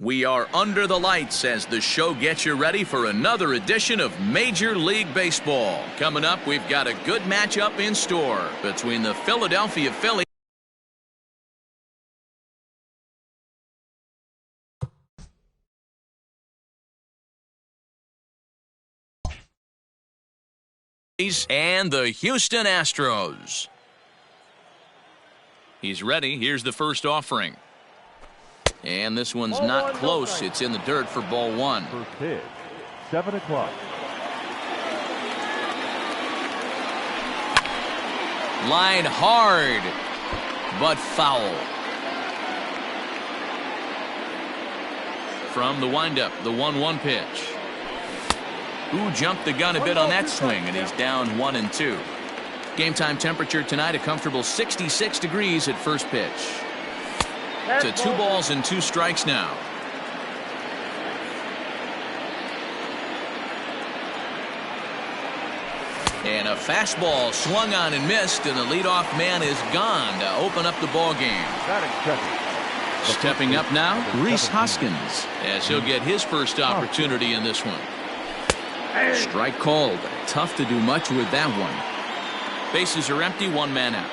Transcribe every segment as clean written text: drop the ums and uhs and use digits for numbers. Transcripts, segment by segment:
We are under the lights as the show gets you ready for another edition of Major League Baseball. Coming up, we've got a good matchup in store between the Philadelphia Phillies and the Houston Astros. He's ready. Here's the first offering. And this one's not close. It's in the dirt for ball one. First pitch, 7 o'clock. Line hard, but foul. From the windup, the 1-1 pitch. Ooh, jumped the gun a bit on that swing, and he's down 1-2. Game time temperature tonight, a comfortable 66 degrees at first pitch. To 2 balls and 2 strikes now. And a fastball swung on and missed, and the leadoff man is gone to open up the ball game. Stepping up now, Rhys Hoskins, as he'll get his first opportunity in this one. Strike called. Tough to do much with that one. Bases are empty, 1 man out.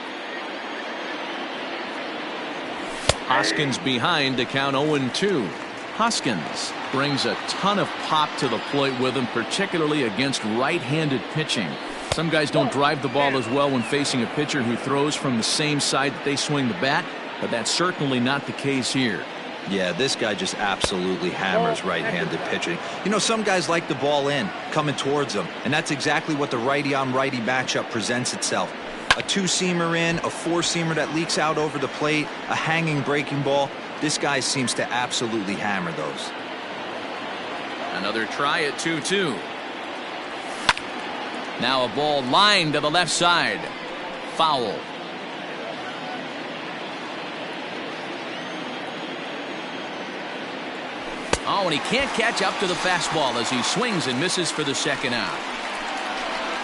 Hoskins behind to count 0-2. Hoskins brings a ton of pop to the plate with him, particularly against right-handed pitching. Some guys don't drive the ball as well when facing a pitcher who throws from the same side that they swing the bat, but that's certainly not the case here. Yeah, this guy just absolutely hammers right-handed pitching. You know, some guys like the ball in, coming towards them, and that's exactly what the righty-on-righty matchup presents itself. A 2-seamer in, a 4-seamer that leaks out over the plate, a hanging breaking ball. This guy seems to absolutely hammer those. Another try at 2-2. Now a ball lined to the left side. Foul. Oh, and he can't catch up to the fastball as he swings and misses for the second out.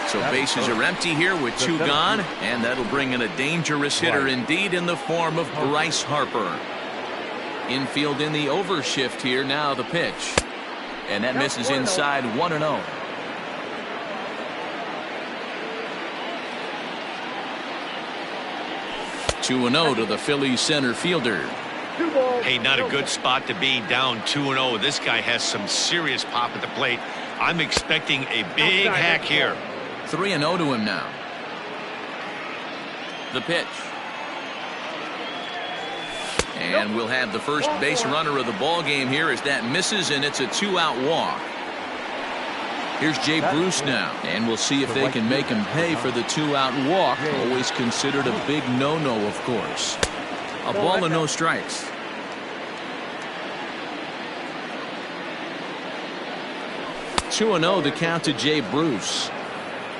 So bases are empty here with 2 gone, and that'll bring in a dangerous hitter indeed in the form of Bryce Harper. Infield in the overshift here. Now the pitch. And that misses inside 1-0. Two 2-0 to the Phillies center fielder. Hey, not a good spot to be, down 2-0. This guy has some serious pop at the plate. I'm expecting a big hack here. 3-0 to him now. The pitch. And we'll have the first base runner of the ball game here as that misses, and it's a 2-out walk. Here's Jay Bruce now, and we'll see if they can make him pay for the 2-out walk. Always considered a big no-no, of course. A ball and no strikes. Two 2-0 the count to Jay Bruce.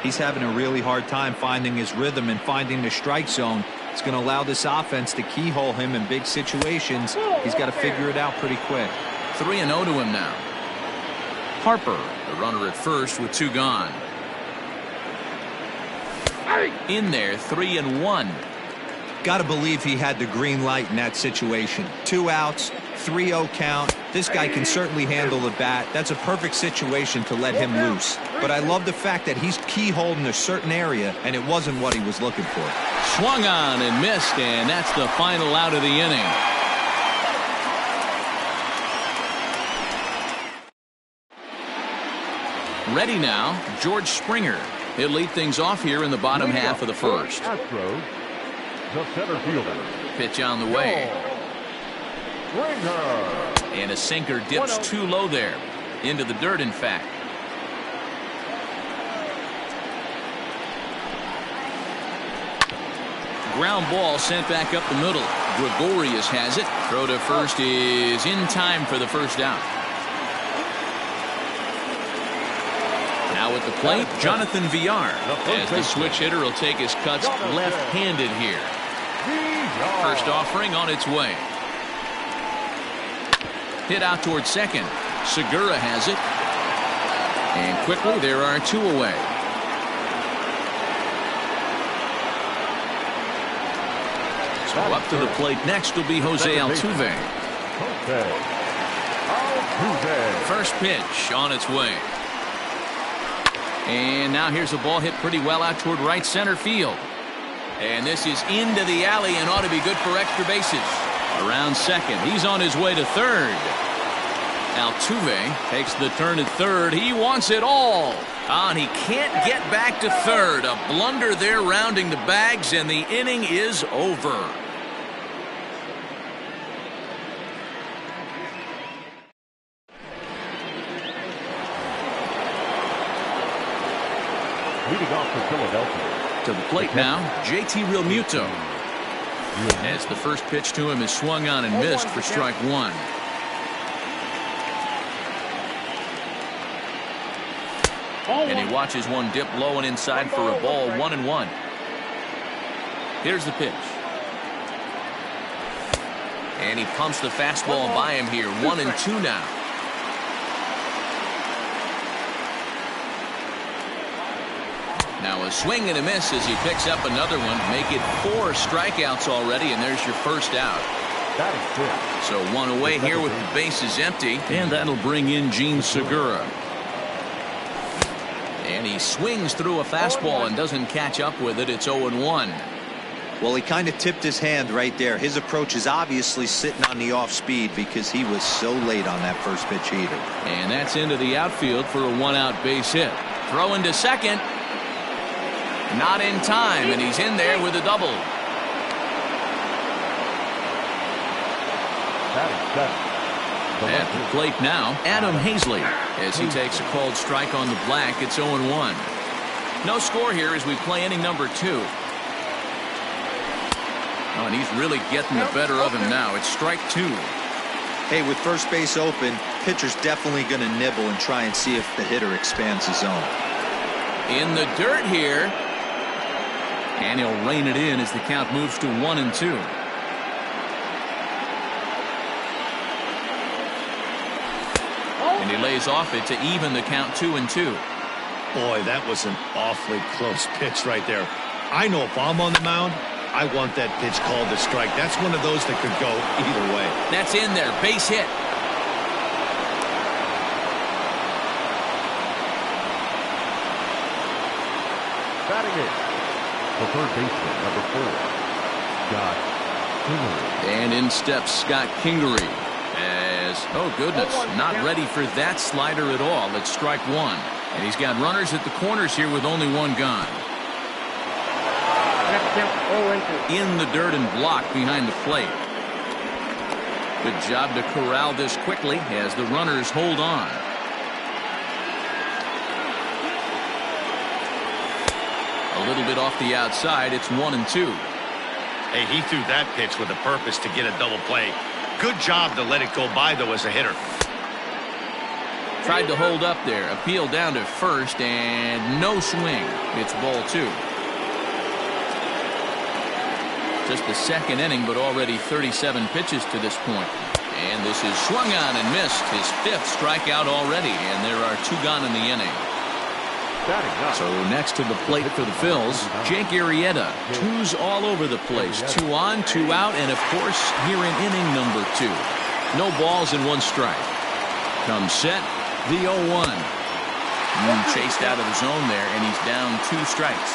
He's having a really hard time finding his rhythm and finding the strike zone. It's going to allow this offense to keyhole him in big situations. He's got to figure it out pretty quick. 3-0 to him now. Harper, the runner at first with 2 gone. In there, 3-1. Got to believe he had the green light in that situation. 2 outs, 3-0 count. This guy can certainly handle the bat. That's a perfect situation to let him loose. But I love the fact that he's keyholing a certain area, and it wasn't what he was looking for. Swung on and missed, and that's the final out of the inning. Ready now, George Springer. He'll lead things off here in the bottom half of the first. Astros, the center fielder. Pitch on the way. And a sinker dips too low there. Into the dirt, in fact. Ground ball sent back up the middle. Gregorius has it. Throw to first is in time for the first out. Now at the plate, Jonathan Villar, as the switch hitter will take his cuts left-handed here. First offering on its way. Hit out towards second. Segura has it. And quickly there are 2 away. So up to the plate next will be Jose Altuve. Altuve. First pitch on its way. And now here's a ball hit pretty well out toward right center field. And this is into the alley and ought to be good for extra bases. Around second. He's on his way to third. Altuve takes the turn at third. He wants it all. And he can't get back to third. A blunder there rounding the bags, and the inning is over. Leading off for Philadelphia. To the plate now, JT Realmuto. As the first pitch to him is swung on and missed for strike one. And he watches one dip low and inside for a ball, 1-1. Here's the pitch. And he pumps the fastball by him here, 1-2 now. Now a swing and a miss as he picks up another one. Make it 4 strikeouts already, and there's your first out. That is good. So one away here with the bases empty, and that'll bring in Gene Segura. And he swings through a fastball and doesn't catch up with it. It's 0-1. Well, he kind of tipped his hand right there. His approach is obviously sitting on the off speed because he was so late on that first pitch heater. And that's into the outfield for a 1-out base hit. Throw into second. Not in time, and he's in there with a double. That is seven. At the plate now, Adam Hazley, as he takes a called strike on the black. It's 0-1. No score here as we play inning number 2. Oh, and he's really getting the better of him now. It's strike 2. Hey, with first base open, pitcher's definitely going to nibble and try and see if the hitter expands his zone. In the dirt here. And he'll rein it in as the count moves to 1-2. And he lays off it to even the count 2-2. Boy, that was an awfully close pitch right there. I know if I'm on the mound, I want that pitch called a strike. That's one of those that could go either way. That's in there. Base hit. Batting it. The third baseman, number 4, Scott Kingery. And in steps Scott Kingery. As, oh goodness, not ready for that slider at all. It's strike 1. And he's got runners at the corners here with only one gone. In the dirt and blocked behind the plate. Good job to corral this quickly as the runners hold on. A little bit off the outside. It's 1-2. Hey, he threw that pitch with a purpose to get a double play. Good job to let it go by, though, as a hitter. Tried to hold up there. Appeal down to first, and no swing. It's ball 2. Just the second inning, but already 37 pitches to this point. And this is swung on and missed. His 5th strikeout already, and there are 2 gone in the inning. So next to the plate for the Phils, Jake Arrieta. 2s all over the place. 2 on, 2 out, and of course here in inning number 2. No balls and 1 strike. Comes set, the 0-1. Chased out of the zone there, and he's down 2 strikes.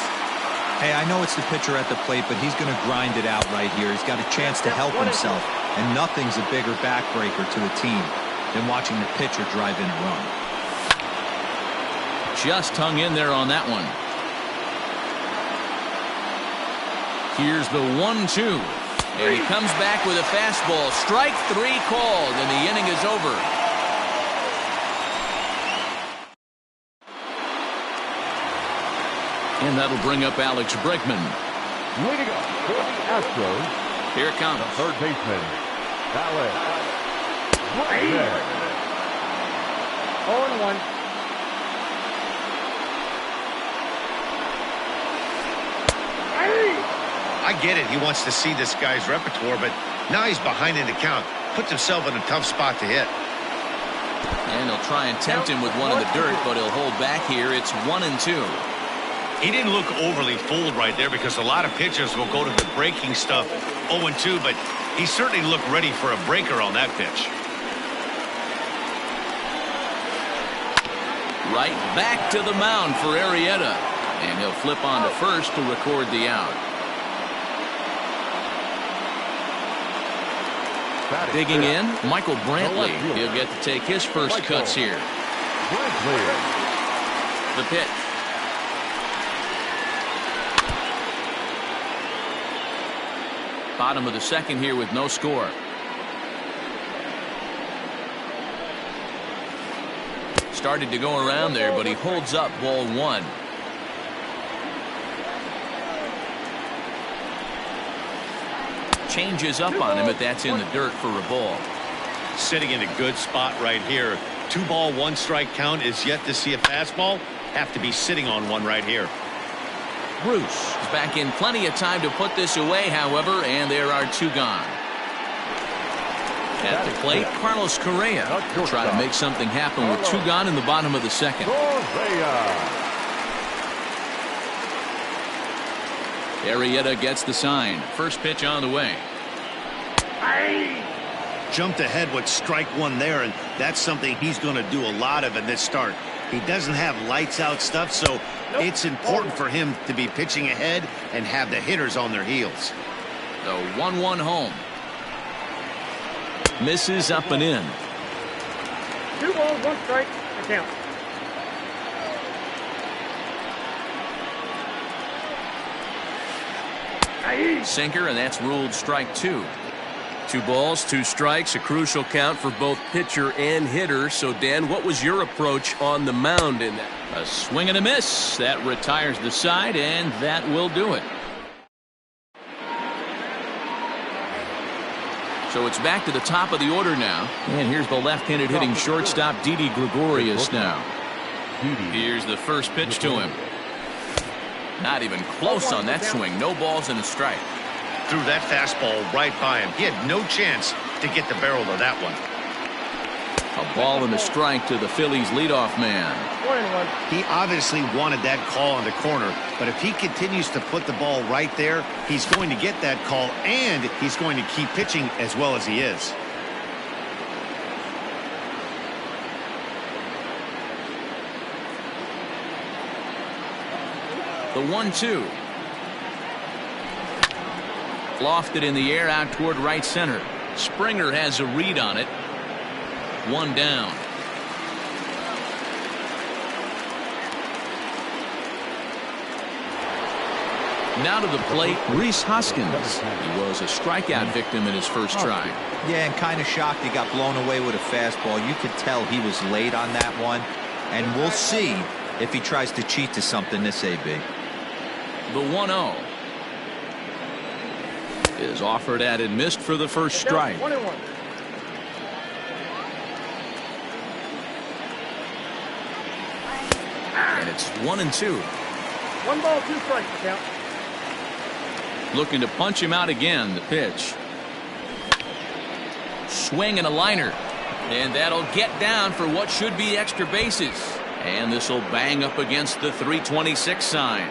Hey, I know it's the pitcher at the plate, but he's going to grind it out right here. He's got a chance to help himself, and nothing's a bigger backbreaker to a team than watching the pitcher drive in a run. Just hung in there on that one. Here's the 1-2. And he comes back with a fastball. Strike 3 called, and the inning is over. And that'll bring up Alex Bregman. Leading up for the Astros. Here it comes. Third baseman, Alex Bregman. 0-1. I get it. He wants to see this guy's repertoire, but now he's behind in the count. Puts himself in a tough spot to hit. And he'll try and tempt him with one in the dirt, but he'll hold back here. It's 1-2. He didn't look overly fooled right there because a lot of pitchers will go to the breaking stuff 0-2, but he certainly looked ready for a breaker on that pitch. Right back to the mound for Arrieta. And he'll flip on to first to record the out. Digging in, Michael Brantley. He'll get to take his first cuts here. The pitch. Bottom of the second here with no score. Started to go around there, but he holds up ball one. Changes up on him, but that's in the dirt for a ball. Sitting in a good spot right here. 2-ball, 1-strike count is yet to see a fastball. Have to be sitting on one right here. Bruce is back in plenty of time to put this away, however, and there are 2 gone. At the plate, Carlos Correa will try to make something happen with 2 gone in the bottom of the second. Arrieta gets the sign. First pitch on the way. Jumped ahead with strike one there, and that's something he's going to do a lot of in this start. He doesn't have lights out stuff, so it's important for him to be pitching ahead and have the hitters on their heels. The 1-1 home. Misses up and in. 2 balls, 1 strike, the count. Sinker, and that's ruled strike 2. 2 balls, 2 strikes, a crucial count for both pitcher and hitter. So, Dan, what was your approach on the mound in that? A swing and a miss. That retires the side, and that will do it. So it's back to the top of the order now. And here's the left-handed hitting shortstop, Didi Gregorius now. Here's the first pitch to him. Not even close on that swing. No balls and a strike. Threw that fastball right by him. He had no chance to get the barrel of that one. A ball and a strike to the Phillies leadoff man. 1-1. He obviously wanted that call on the corner, but if he continues to put the ball right there, he's going to get that call, and he's going to keep pitching as well as he is. The 1-2. Lofted in the air out toward right center. Springer has a read on it. 1 down. Now to the plate, Rhys Hoskins. He was a strikeout victim in his first try. Yeah, and kind of shocked he got blown away with a fastball. You could tell he was late on that one. And we'll see if he tries to cheat to something this AB. The 1-0 is offered at and missed for the first strike. 1-1. And it's 1-2. 1 ball, 2 strikes, the count. Looking to punch him out again. The pitch. Swing and a liner. And that'll get down for what should be extra bases. And this will bang up against the 326 sign.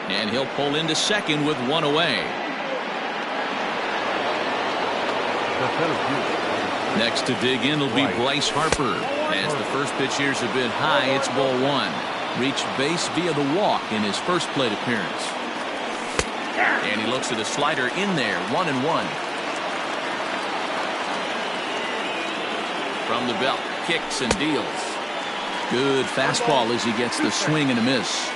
And he'll pull into second with 1 away. Next to dig in will be Bryce Harper. As the first pitch here's a bit high, it's ball 1. Reached base via the walk in his first plate appearance. And he looks at a slider in there, 1-1. From the belt, kicks and deals. Good fastball as he gets the swing and a miss.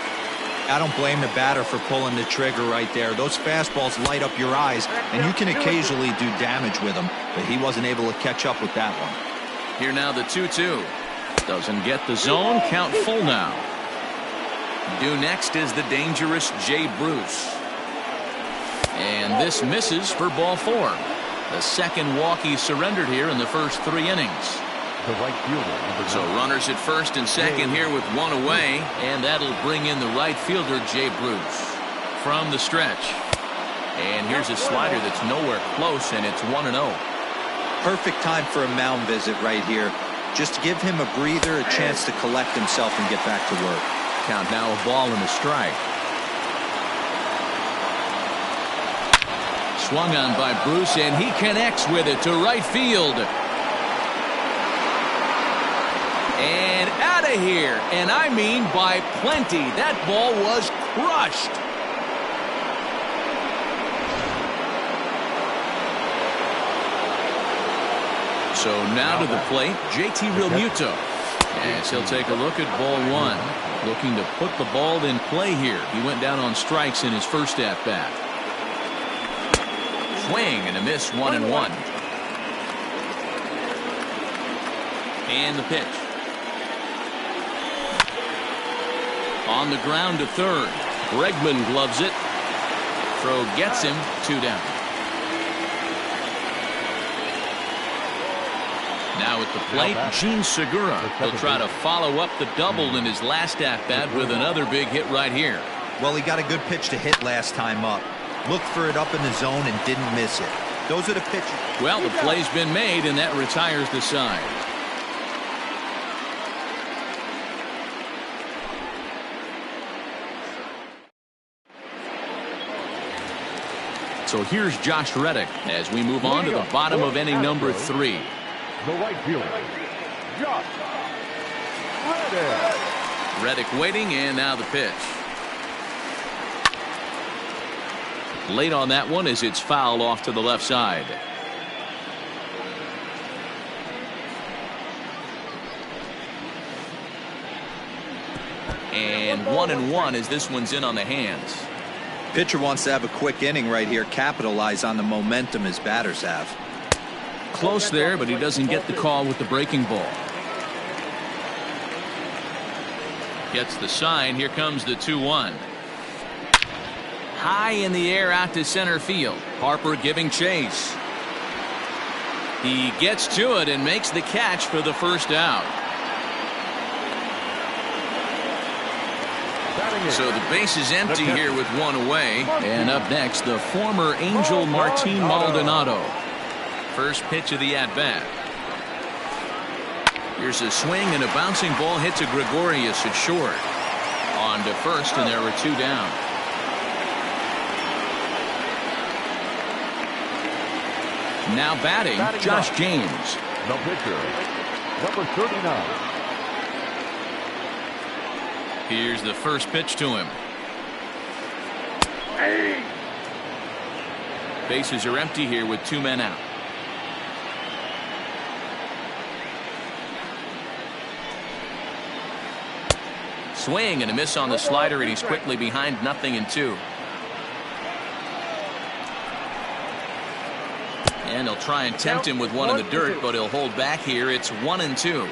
I don't blame the batter for pulling the trigger right there. Those fastballs light up your eyes, and you can occasionally do damage with them, but he wasn't able to catch up with that one. Here now the 2-2. Doesn't get the zone. Count full now. Due next is the dangerous Jay Bruce. And this misses for ball 4. The second walk he surrendered here in the first 3 innings. The right fielder. So runners at first and second here with 1 away, and that'll bring in the right fielder, Jay Bruce. From the stretch. And here's a slider that's nowhere close, and it's 1-0. Perfect time for a mound visit right here. Just give him a breather, a chance to collect himself and get back to work. Count now a ball and a strike. Swung on by Bruce, and he connects with it to right field. And out of play here, and I mean by plenty. That ball was crushed. So now to the plate, JT Realmuto. As he'll take a look at ball one. Looking to put the ball in play here. He went down on strikes in his first at-bat. Swing and a miss, 1-1. And the pitch. On the ground to third. Bregman gloves it. Throw gets him, 2 down. Now at the plate, Gene Segura. He'll try to follow up the double in his last at-bat with another big hit right here. Well, he got a good pitch to hit last time up. Looked for it up in the zone and didn't miss it. Those are the pitches. Well, the play's been made, and that retires the side. So here's Josh Reddick as we move on to the bottom of inning number 3. The right fielder, Josh Reddick. Reddick waiting, and now the pitch. Late on that one as it's fouled off to the left side. And 1-1 as this one's in on the hands. Pitcher wants to have a quick inning right here, capitalize on the momentum his batters have. Close there, but he doesn't get the call with the breaking ball. Gets the sign. Here comes the 2-1. High in the air out to center field. Harper giving chase. He gets to it and makes the catch for the first out. So the base is empty here with one away. And up next, the former Angel Martin Maldonado. First pitch of the at-bat. Here's a swing and a bouncing ball hit to Gregorius at short. On to first, and there were 2 down. Now batting, Josh James. The pitcher, number 39. Here's the first pitch to him. Bases are empty here with 2 men out. Swing and a miss on the slider, and he's quickly behind 0-2. And he'll try and tempt him with one in the dirt, but he'll hold back here. It's 1-2.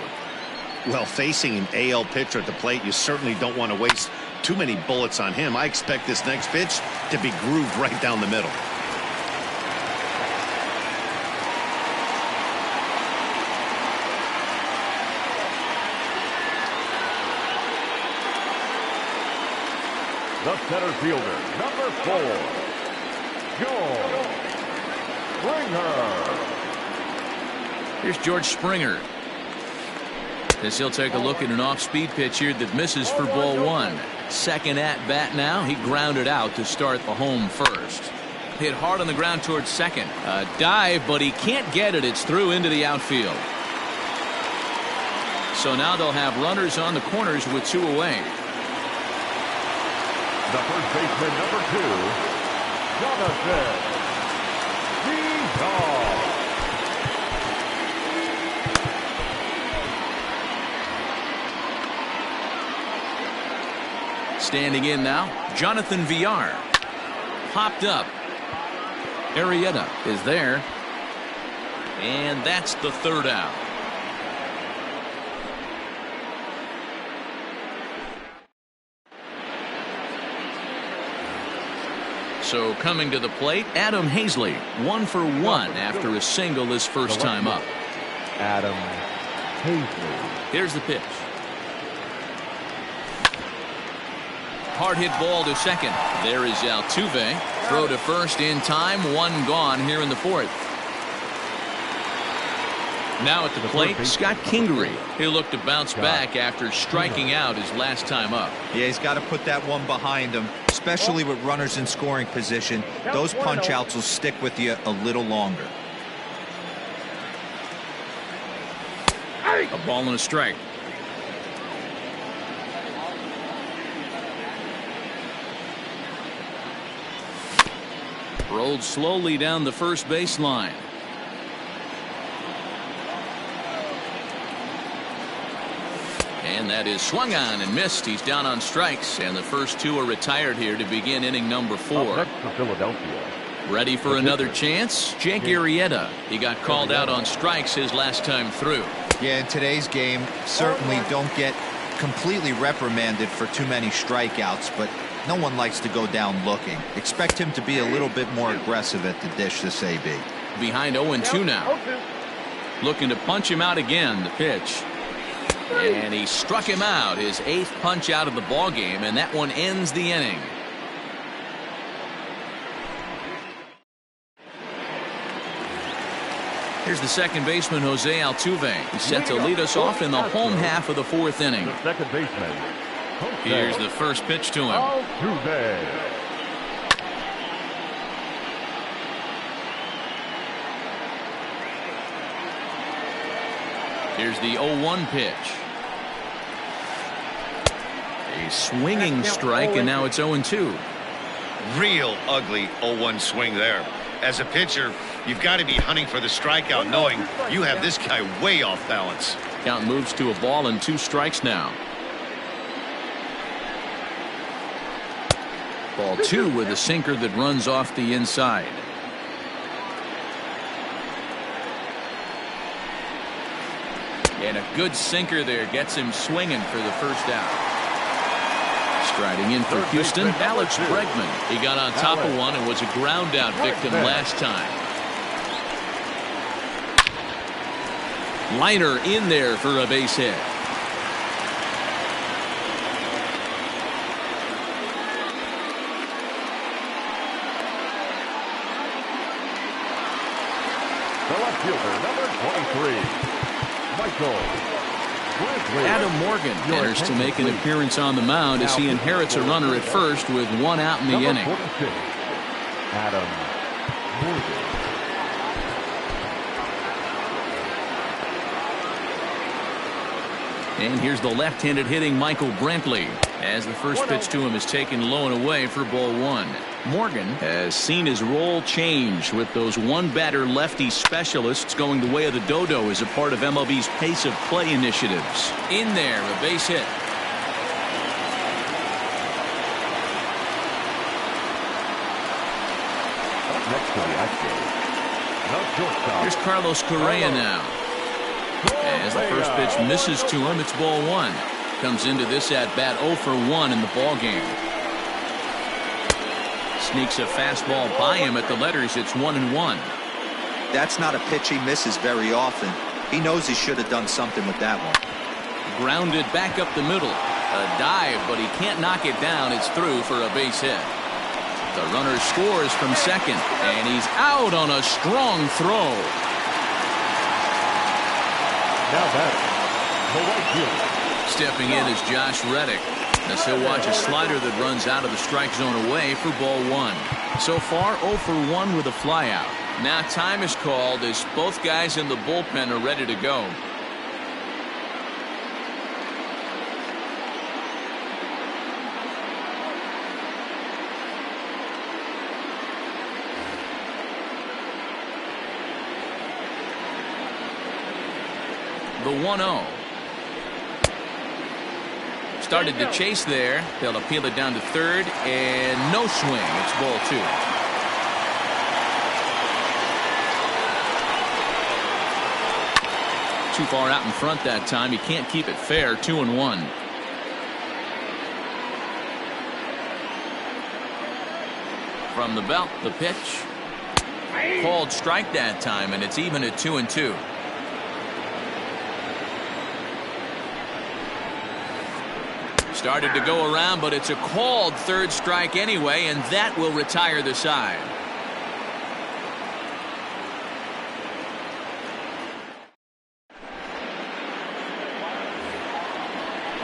Well, facing an AL pitcher at the plate, you certainly don't want to waste too many bullets on him. I expect this next pitch to be grooved right down the middle. The center fielder, number 4, George Springer. Here's George Springer. As he'll take a look at an off-speed pitch here that misses for ball 1. Second at-bat now. He grounded out to start the home first. Hit hard on the ground towards second. A dive, but he can't get it. It's through into the outfield. So now they'll have runners on the corners with 2 away. The first baseman, number 2, Jonathan Dog. Standing in now, Jonathan Villar. Popped up. Arrieta is there. And that's the 3rd out. So coming to the plate, Adam Hazley, 1 for 1 after a single his first time up. Adam Hazley. Here's the pitch. Hard hit ball to second. There is Altuve. Throw to first in time. 1 gone here in the 4th. Now at the plate, Scott Kingery. He'll look to bounce back after striking out his last time up. Yeah, he's got to put that one behind him, especially with runners in scoring position. Those punch outs will stick with you a little longer. A ball and a strike. Rolled slowly down the first baseline. And that is swung on and missed. He's down on strikes, and the first two are retired here to begin inning number 4. Up next for Philadelphia. Ready for another chance? Jake Arrieta. He got called out on strikes his last time through. Yeah, in today's game, certainly don't get completely reprimanded for too many strikeouts, but no one likes to go down looking. Expect him to be a little bit more aggressive at the dish this AB. Behind 0-2 now. Looking to punch him out again. The pitch. And he struck him out. His 8th punch out of the ball game, and that one ends the inning. Here's the second baseman, Jose Altuve. He's set to lead us off in the home half of the 4th inning. The second baseman. Here's the first pitch to him. Altuve. Here's the 0-1 pitch. A swinging strike, and now it's 0-2. Real ugly 0-1 swing there. As a pitcher, you've got to be hunting for the strikeout, knowing you have this guy way off balance. Count moves to a ball and 2 strikes now. Ball 2 with a sinker that runs off the inside. And a good sinker there gets him swinging for the first out. Striding in for Houston, Alex Bregman. He got on top of one and was a ground out victim last time. Liner in there for a base hit. The left fielder, number 23. Michael. Adam Morgan enters to make an appearance on the mound as he inherits a runner at first with 1 out in the inning. 46. Adam Morgan. And here's the left-handed hitting Michael Brantley as the first pitch to him is taken low and away for ball 1. Morgan has seen his role change with those one-batter lefty specialists going the way of the dodo as a part of MLB's pace of play initiatives. In there, a base hit. Up next to the Astros. The shortstop. Here's Carlos Correa now. As the first pitch misses to him, it's ball 1. Comes into this at-bat 0 for 1 in the ball game. Sneaks a fastball by him at the letters. It's 1-1. That's not a pitch he misses very often. He knows he should have done something with that one. Grounded back up the middle. A dive, but he can't knock it down. It's through for a base hit. The runner scores from second, and he's out on a strong throw. Now batting, the right fielder. Stepping in is Josh Reddick. As he'll watch a slider that runs out of the strike zone away for ball 1. So far 0 for 1 with a flyout. Now time is called as both guys in the bullpen are ready to go. The 1-0. Started to chase there. They'll appeal it down to third, and no swing. It's ball 2. Too far out in front that time. He can't keep it fair. 2-1. From the belt, the pitch. Called strike that time, and it's even at 2-2. Started to go around, but it's a called third strike anyway, and that will retire the side.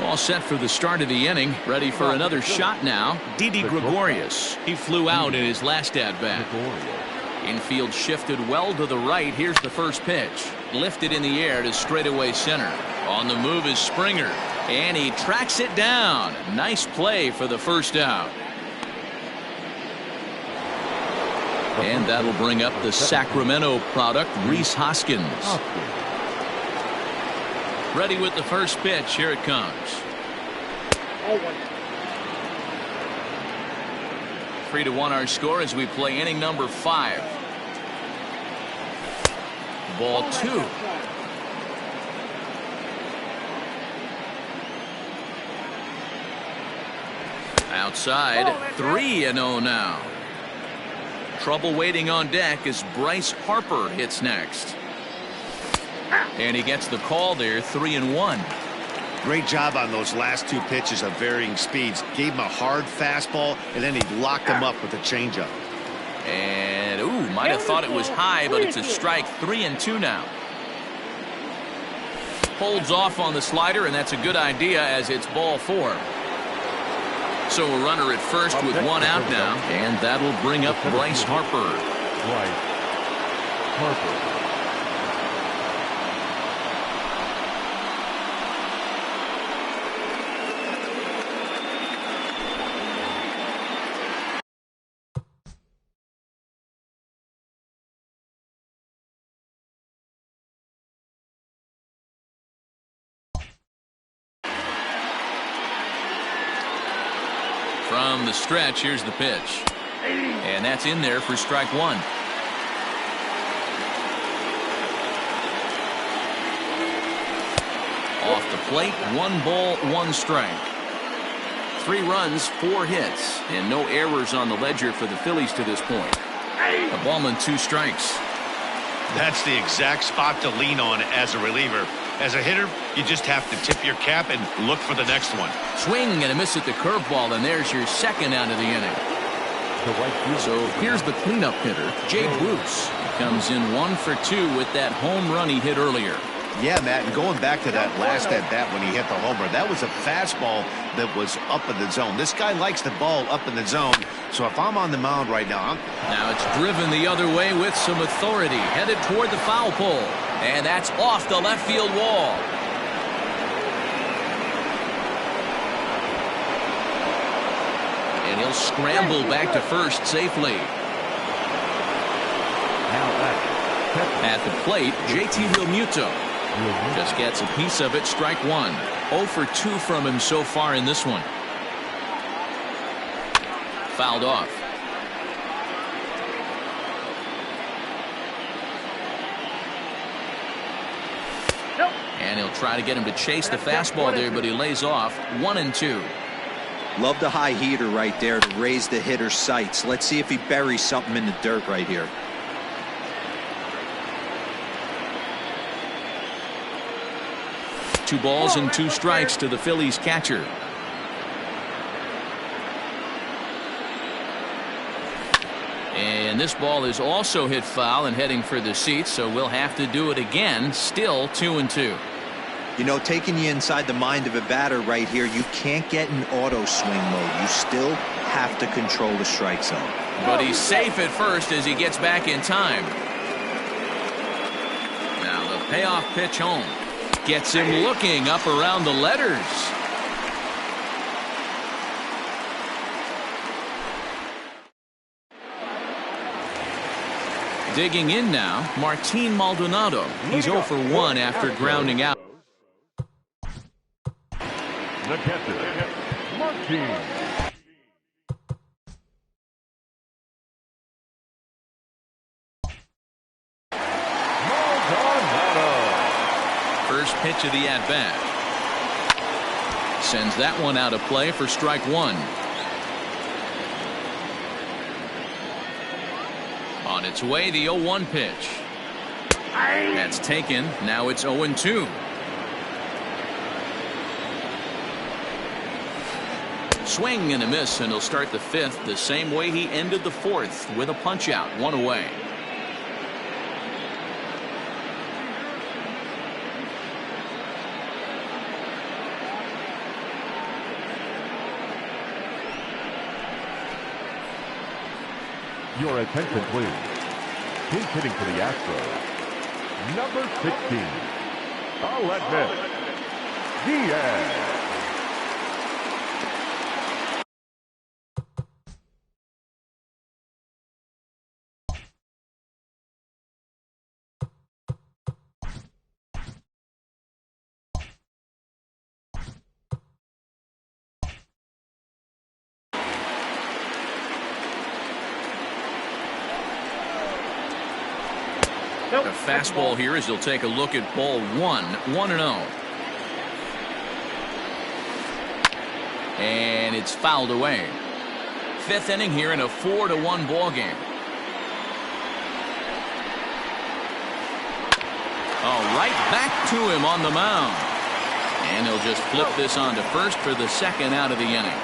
All set for the start of the inning. Ready for another shot now. Didi Gregorius. He flew out in his last at-bat. Infield shifted well to the right. Here's the first pitch. Lifted in the air to straightaway center. On the move is Springer. And he tracks it down. Nice play for the first out. And that'll bring up the Sacramento product, Rhys Hoskins. Ready with the first pitch. Here it comes. 3-1 our score as we play inning number 5. Ball 2. Outside, 3-0 now. Trouble waiting on deck as Bryce Harper hits next. And he gets the call there, 3-1. Great job on those last 2 pitches of varying speeds. Gave him a hard fastball, and then he locked him up with a changeup. And, ooh, might have thought it was high, but it's a strike. 3-2 now. Holds off on the slider, and that's a good idea as it's ball 4. So a runner at first with 1 out now, and that'll bring up Bryce Harper. Bryce Harper. From the stretch, here's the pitch. And that's in there for strike 1. Off the plate, 1 ball, 1 strike. 3 runs, 4 hits, and no errors on the ledger for the Phillies to this point. A ball and 2 strikes. That's the exact spot to lean on as a reliever. As a hitter, you just have to tip your cap and look for the next one. Swing and a miss at the curveball, and there's your 2nd out of the inning. So here's the cleanup hitter, Jay Bruce. Comes in 1 for 2 with that home run he hit earlier. Yeah, Matt, and going back to that last at-bat when he hit the homer, that was a fastball that was up in the zone. This guy likes the ball up in the zone, so if I'm on the mound right now... Now it's driven the other way with some authority, headed toward the foul pole. And that's off the left field wall. And he'll scramble back to first safely. At the plate, JT Realmuto just gets a piece of it, strike 1. 0 for 2 from him so far in this one. Fouled off. And he'll try to get him to chase the fastball there, but he lays off. 1-2. Love the high heater right there to raise the hitter's sights. Let's see if he buries something in the dirt right here. Two balls and 2 strikes to the Phillies catcher. And this ball is also hit foul and heading for the seats, so we'll have to do it again. Still 2-2. You know, taking you inside the mind of a batter right here, you can't get in auto swing mode. You still have to control the strike zone. But he's safe at first as he gets back in time. Now the payoff pitch home. Gets him looking up around the letters. Digging in now, Martin Maldonado. He's 0 for 1 after grounding out. The catcher, Martin. First pitch of the at-bat. Sends that one out of play for strike 1. On its way, the 0-1 pitch. That's taken. Now it's 0-2. Swing and a miss, and he'll start the 5th the same way he ended the 4th with a punch-out, 1 away. Your attention, please. He's hitting for the Astros. Number 16. I'll admit, Diaz. Nope. The fastball here as he'll take a look at ball 1-0. And it's fouled away. Fifth inning here in a 4-1 ball game. Oh, right back to him on the mound. And he'll just flip this on to first for the second out of the inning.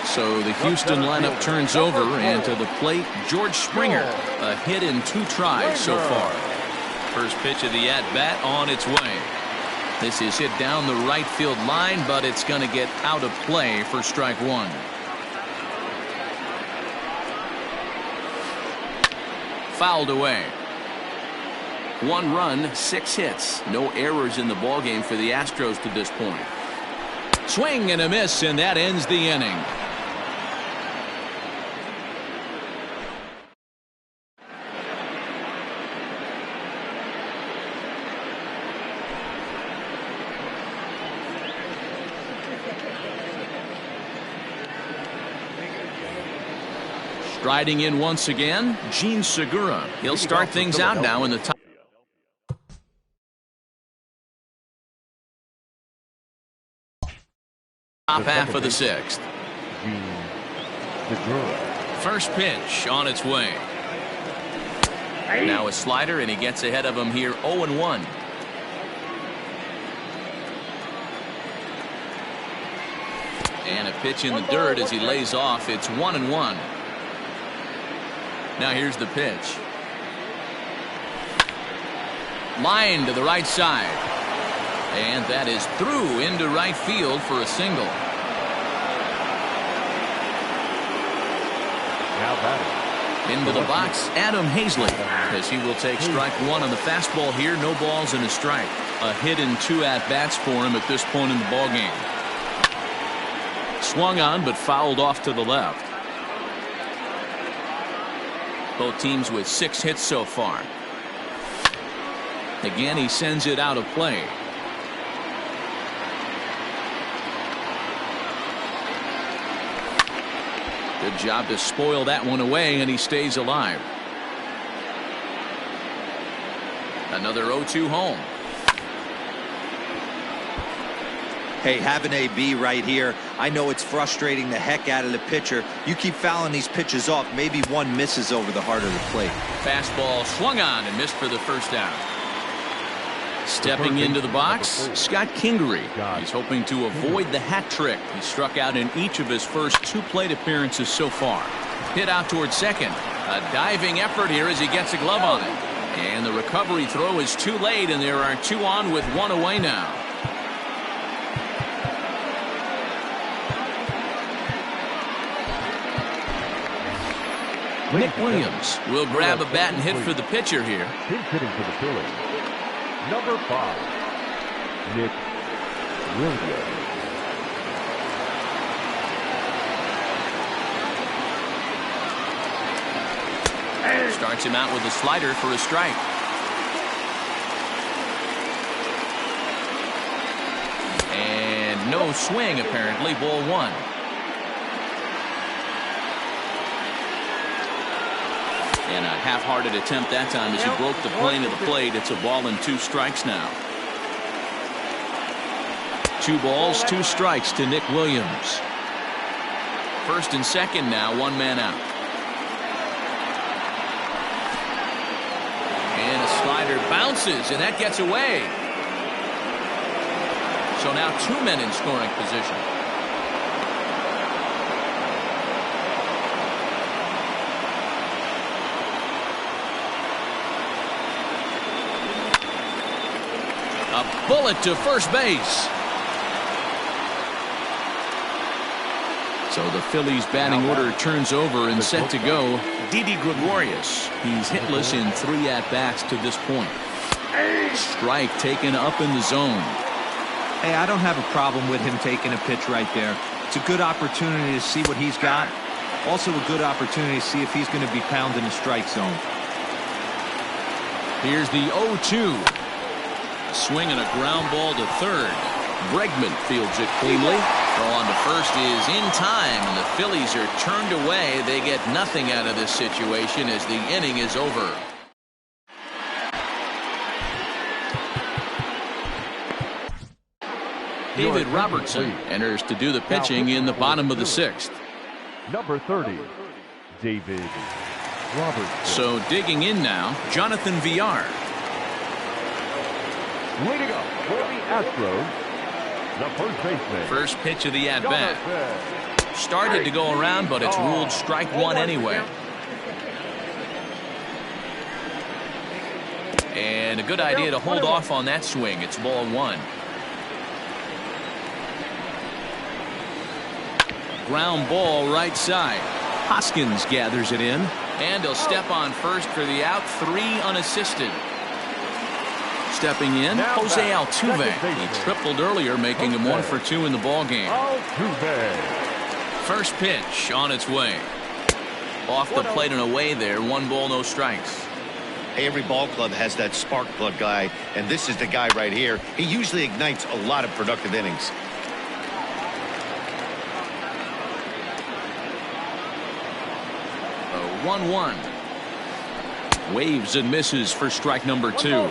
So the Houston lineup turns over, and to the plate, George Springer. A hit in 2 tries so far. First pitch of the at-bat on its way. This is hit down the right field line, but it's going to get out of play for strike 1. Fouled away. 1 run, 6 hits. No errors in the ballgame for the Astros to this point. Swing and a miss, and that ends the inning. Striding in once again, Gene Segura. He'll start things out now in the top half of the 6th. First pitch on its way. Now a slider, and he gets ahead of him here 0-1. And a pitch in the dirt as he lays off. It's 1-1. Now here's the pitch. Line to the right side. And that is through into right field for a single. Now batting. Into the box, Adam Hazley, as he will take strike 1 on the fastball here. No balls and a strike. A hit in 2 at-bats for him at this point in the ballgame. Swung on, but fouled off to the left. Both teams with 6 hits so far. Again, he sends it out of play. Good job to spoil that one away, and he stays alive. Another 0-2 home. Hey, have an AB right here. I know it's frustrating the heck out of the pitcher. You keep fouling these pitches off, maybe one misses over the heart of the plate. Fastball swung on and missed for the first out. Stepping into the box, Scott Kingery. He's hoping to avoid the hat trick. He struck out in each of his first 2 plate appearances so far. Hit out towards second. A diving effort here as he gets a glove on it. And the recovery throw is too late, and there are 2 on with 1 away now. Nick Williams will grab a bat and hit for the pitcher here. He's hitting for the Phillies. Number 5, Nick Williams. Starts him out with a slider for a strike. And no swing, apparently. Ball 1. And a half-hearted attempt that time as he broke the plane of the plate. It's a ball and 2 strikes now. 2 balls, 2 strikes to Nick Williams. First and second now, 1 man out. And a slider bounces, and that gets away. So now 2 men in scoring position. A bullet to first base. So the Phillies batting order turns over and set to go. Didi Gregorius. He's hitless in 3 at-bats to this point. Strike taken up in the zone. Hey, I don't have a problem with him taking a pitch right there. It's a good opportunity to see what he's got. Also a good opportunity to see if he's going to be pounding the strike zone. Here's the 0-2. Swing and a ground ball to third. Bregman fields it cleanly. Throw on to first is in time, and the Phillies are turned away. They get nothing out of this situation as the inning is over. David Robertson enters to do the pitching in the bottom of the 6th. Number 30, David Robertson. So digging in now, Jonathan Villar. Leading up for the Astros, the first baseman. First pitch of the at-bat. Started to go around, but it's ruled strike one anyway. And a good idea to hold off on that swing. It's ball one. Ground ball right side. Hoskins gathers it in. And he'll step on first for the out. 3 unassisted. Stepping in, Jose Altuve. He tripled earlier, making him 1 for 2 in the ballgame. First pitch on its way. Off the plate and away there. 1 ball, no strikes. Hey, every ball club has that spark plug guy, and this is the guy right here. He usually ignites a lot of productive innings. 1-1. Waves and misses for strike number 2.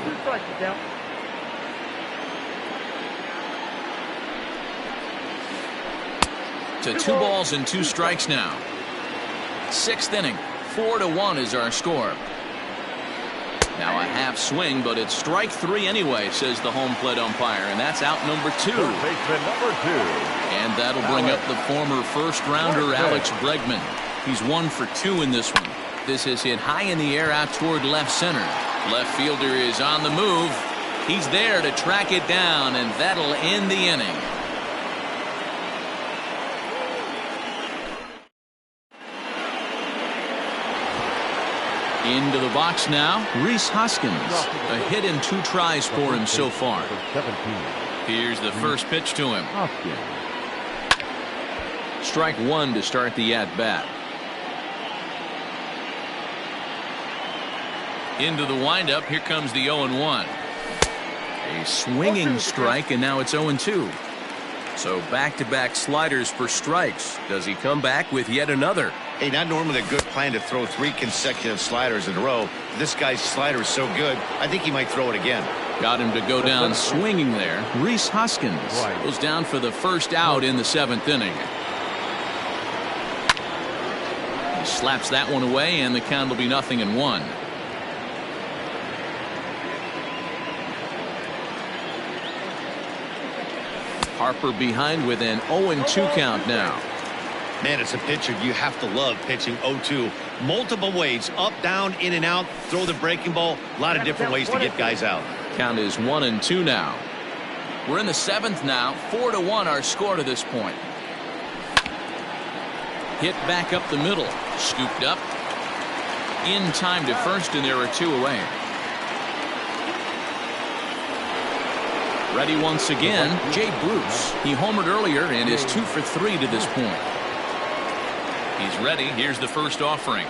To 2 balls and 2 strikes now. 6th inning. 4-1 is our score. Now a half swing, but it's strike 3 anyway, says the home plate umpire, and that's out number 2. And that'll bring up the former first-rounder Alex Bregman. He's 1 for 2 in this one. This is hit high in the air out toward left center. Left fielder is on the move. He's there to track it down, and that'll end the inning. Into the box now, Rhys Hoskins. A hit in 2 tries for him so far. Here's the first pitch to him. Strike 1 to start the at-bat. Into the windup, here comes the 0-1. A swinging strike, and now it's 0-2. So back-to-back sliders for strikes. Does he come back with yet another? Hey, not normally a good plan to throw 3 consecutive sliders in a row. This guy's slider is so good, I think he might throw it again. Got him to go down swinging there. Rhys Hoskins goes down for the first out in the 7th inning. He slaps that one away, and the count will be 0-1. Harper behind with an 0-2 count now. Man, it's a pitcher you have to love pitching 0-2. Multiple ways, up, down, in and out, throw the breaking ball. A lot of different ways to get guys out. Count is 1-2 now. We're in the 7th now. 4-1 our score to this point. Hit back up the middle. Scooped up. In time to first, and there are 2 away. Ready once again, Jay Bruce. He homered earlier and is 2 for 3 to this point. He's ready. Here's the first offering.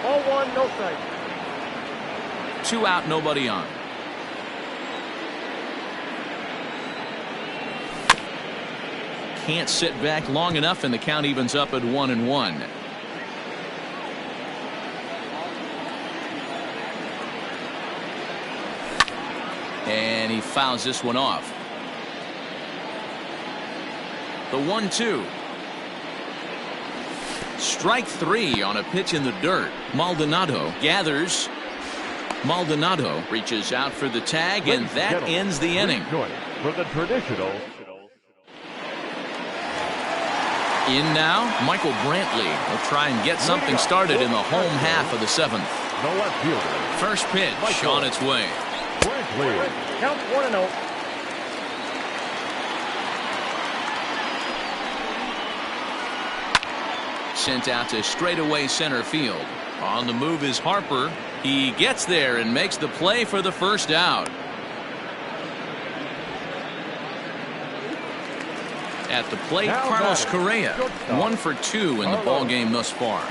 Ball 1, no strike. 2 out, nobody on. Can't sit back long enough, and the count evens up at 1-1. And he fouls this one off. The 1-2. Strike 3 on a pitch in the dirt. Maldonado gathers. Maldonado reaches out for the tag, and that ends the inning. For the traditional. In now, Michael Brantley will try and get something started in the home half of the 7th. First pitch on its way. Count 1-0. Sent out to straightaway center field. On the move is Harper. He gets there and makes the play for the first out. At the plate, Carlos Correa. 1 for 2 in the ball game thus far.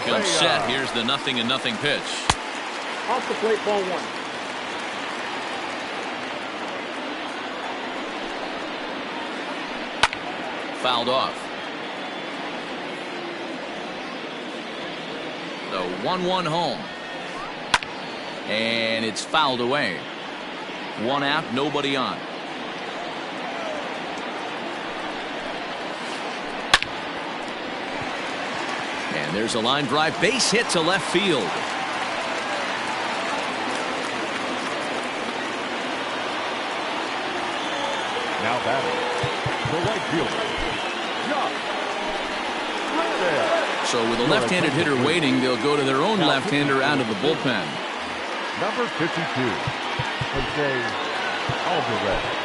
Comes set. Here's the 0-0 pitch. Off the plate, ball 1. fouled off. The 1-1 home. And it's fouled away. 1 out, nobody on. And there's a line drive base hit to left field. Now batting, the right fielder, Josh. So with a left-handed hitter waiting, they'll go to their own left-hander out of the bullpen. Number 52, Jose Alvarez.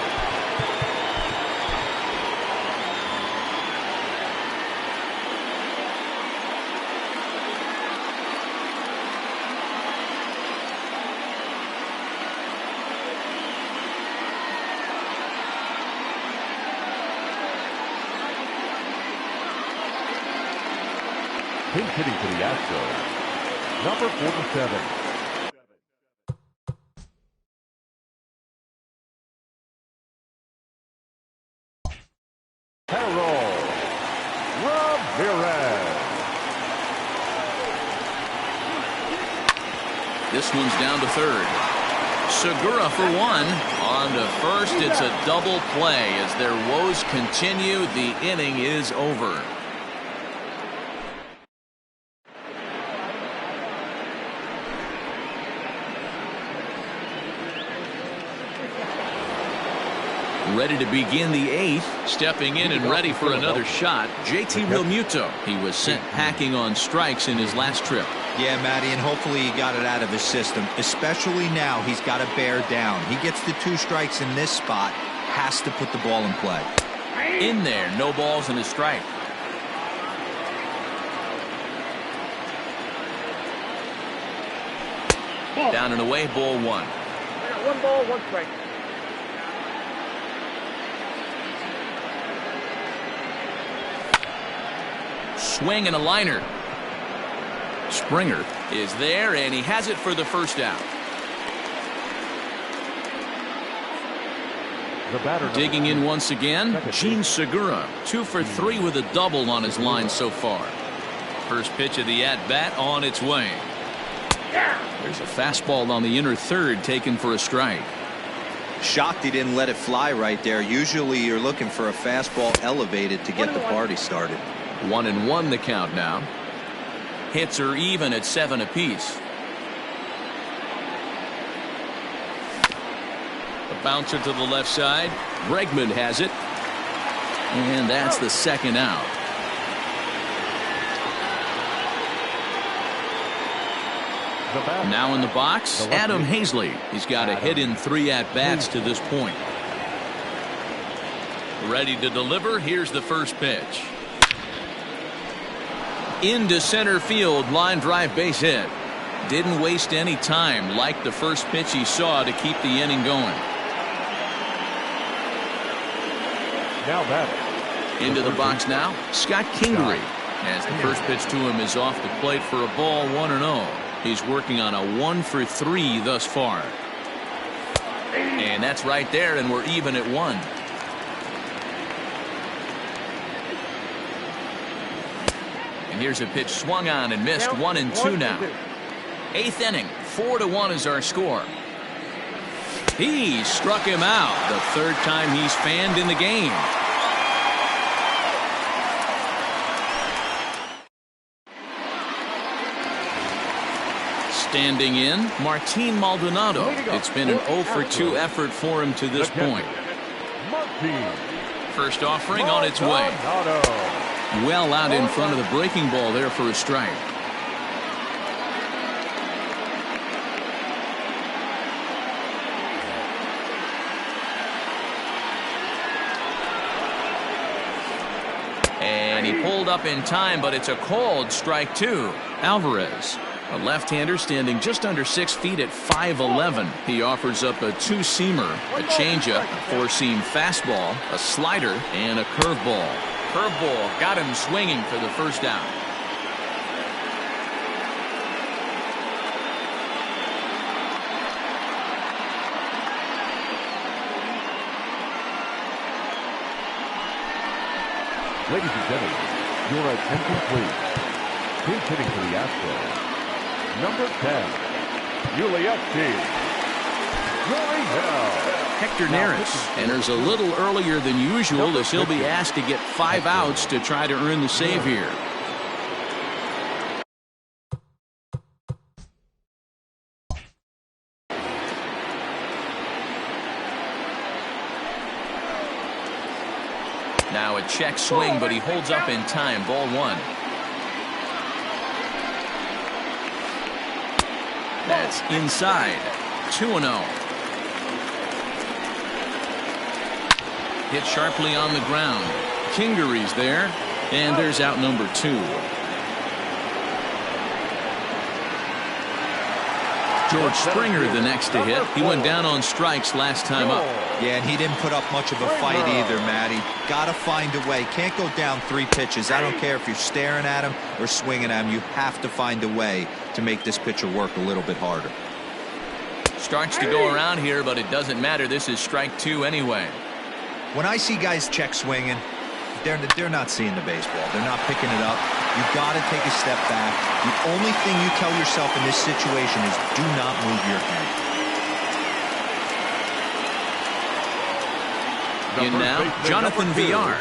Pinch hitting for the Astros, number 47. This one's down to third. Segura for 1. On to first. It's a double play. As their woes continue, the inning is over. Ready to begin the 8th. Stepping in and ready for another shot, JT Realmuto. He was sent packing on strikes in his last trip. Yeah, Matty, and hopefully he got it out of his system. Especially now, he's got to bear down. He gets the 2 strikes in this spot, has to put the ball in play. In there, no balls and a strike. Down and away, ball 1. I got 1 ball, 1 strike. Swing and a liner. Springer is there, and he has it for the first out. The batter digging in once again, Gene Segura, 2 for 3 with a double on his line so far. First pitch of the at-bat on its way. There's a fastball on the inner third taken for a strike. Shocked he didn't let it fly right there. Usually you're looking for a fastball elevated to get the party started. 1-1 the count now. Hits are even at 7 apiece. A bouncer to the left side. Bregman has it. And that's the second out. Now in the box, Adam Hazley. He's got a hit in 3 at-bats to this point. Ready to deliver. Here's the first pitch. Into center field, line drive base hit. Didn't waste any time, like the first pitch he saw, to keep the inning going. Now batting. Into the box now, Scott Kingery. As the first pitch to him is off the plate for a ball, 1-0. He's working on a 1 for 3 thus far. And that's right there, and we're even at 1. And here's a pitch swung on and missed. 1-2 now. 8th inning, 4-1 is our score. He struck him out. The third time he's fanned in the game. Standing in, Martin Maldonado. It's been an 0 for 2 effort for him to this point. First offering on its way. Well out in front of the breaking ball there for a strike. And he pulled up in time, but it's a called strike 2. Alvarez, a left-hander standing just under 6 feet at 5'11". He offers up a 2-seamer, a changeup, a 4-seam fastball, a slider, and a curveball. Curveball got him swinging for the first out. Ladies and gentlemen, your attention please. Pinch hitting for the Astros. Number 10, gmuasc007. Hector Neris enters a little earlier than usual as he'll be asked to get 5 outs to try to earn the save here. Now a check swing, but he holds up in time. Ball 1. That's inside. 2-0. Hit sharply on the ground. Kingery's there, and there's out number 2. George Springer the next to hit. He went down on strikes last time up. Yeah, and he didn't put up much of a fight either, Matty. Gotta find a way. Can't go down 3 pitches. I don't care if you're staring at him or swinging at him. You have to find a way to make this pitcher work a little bit harder. Starts to go around here, but it doesn't matter. This is strike 2 anyway. When I see guys check swinging, they're not seeing the baseball. They're not picking it up. You got to take a step back. The only thing you tell yourself in this situation is do not move your head. In now, Jonathan Villar.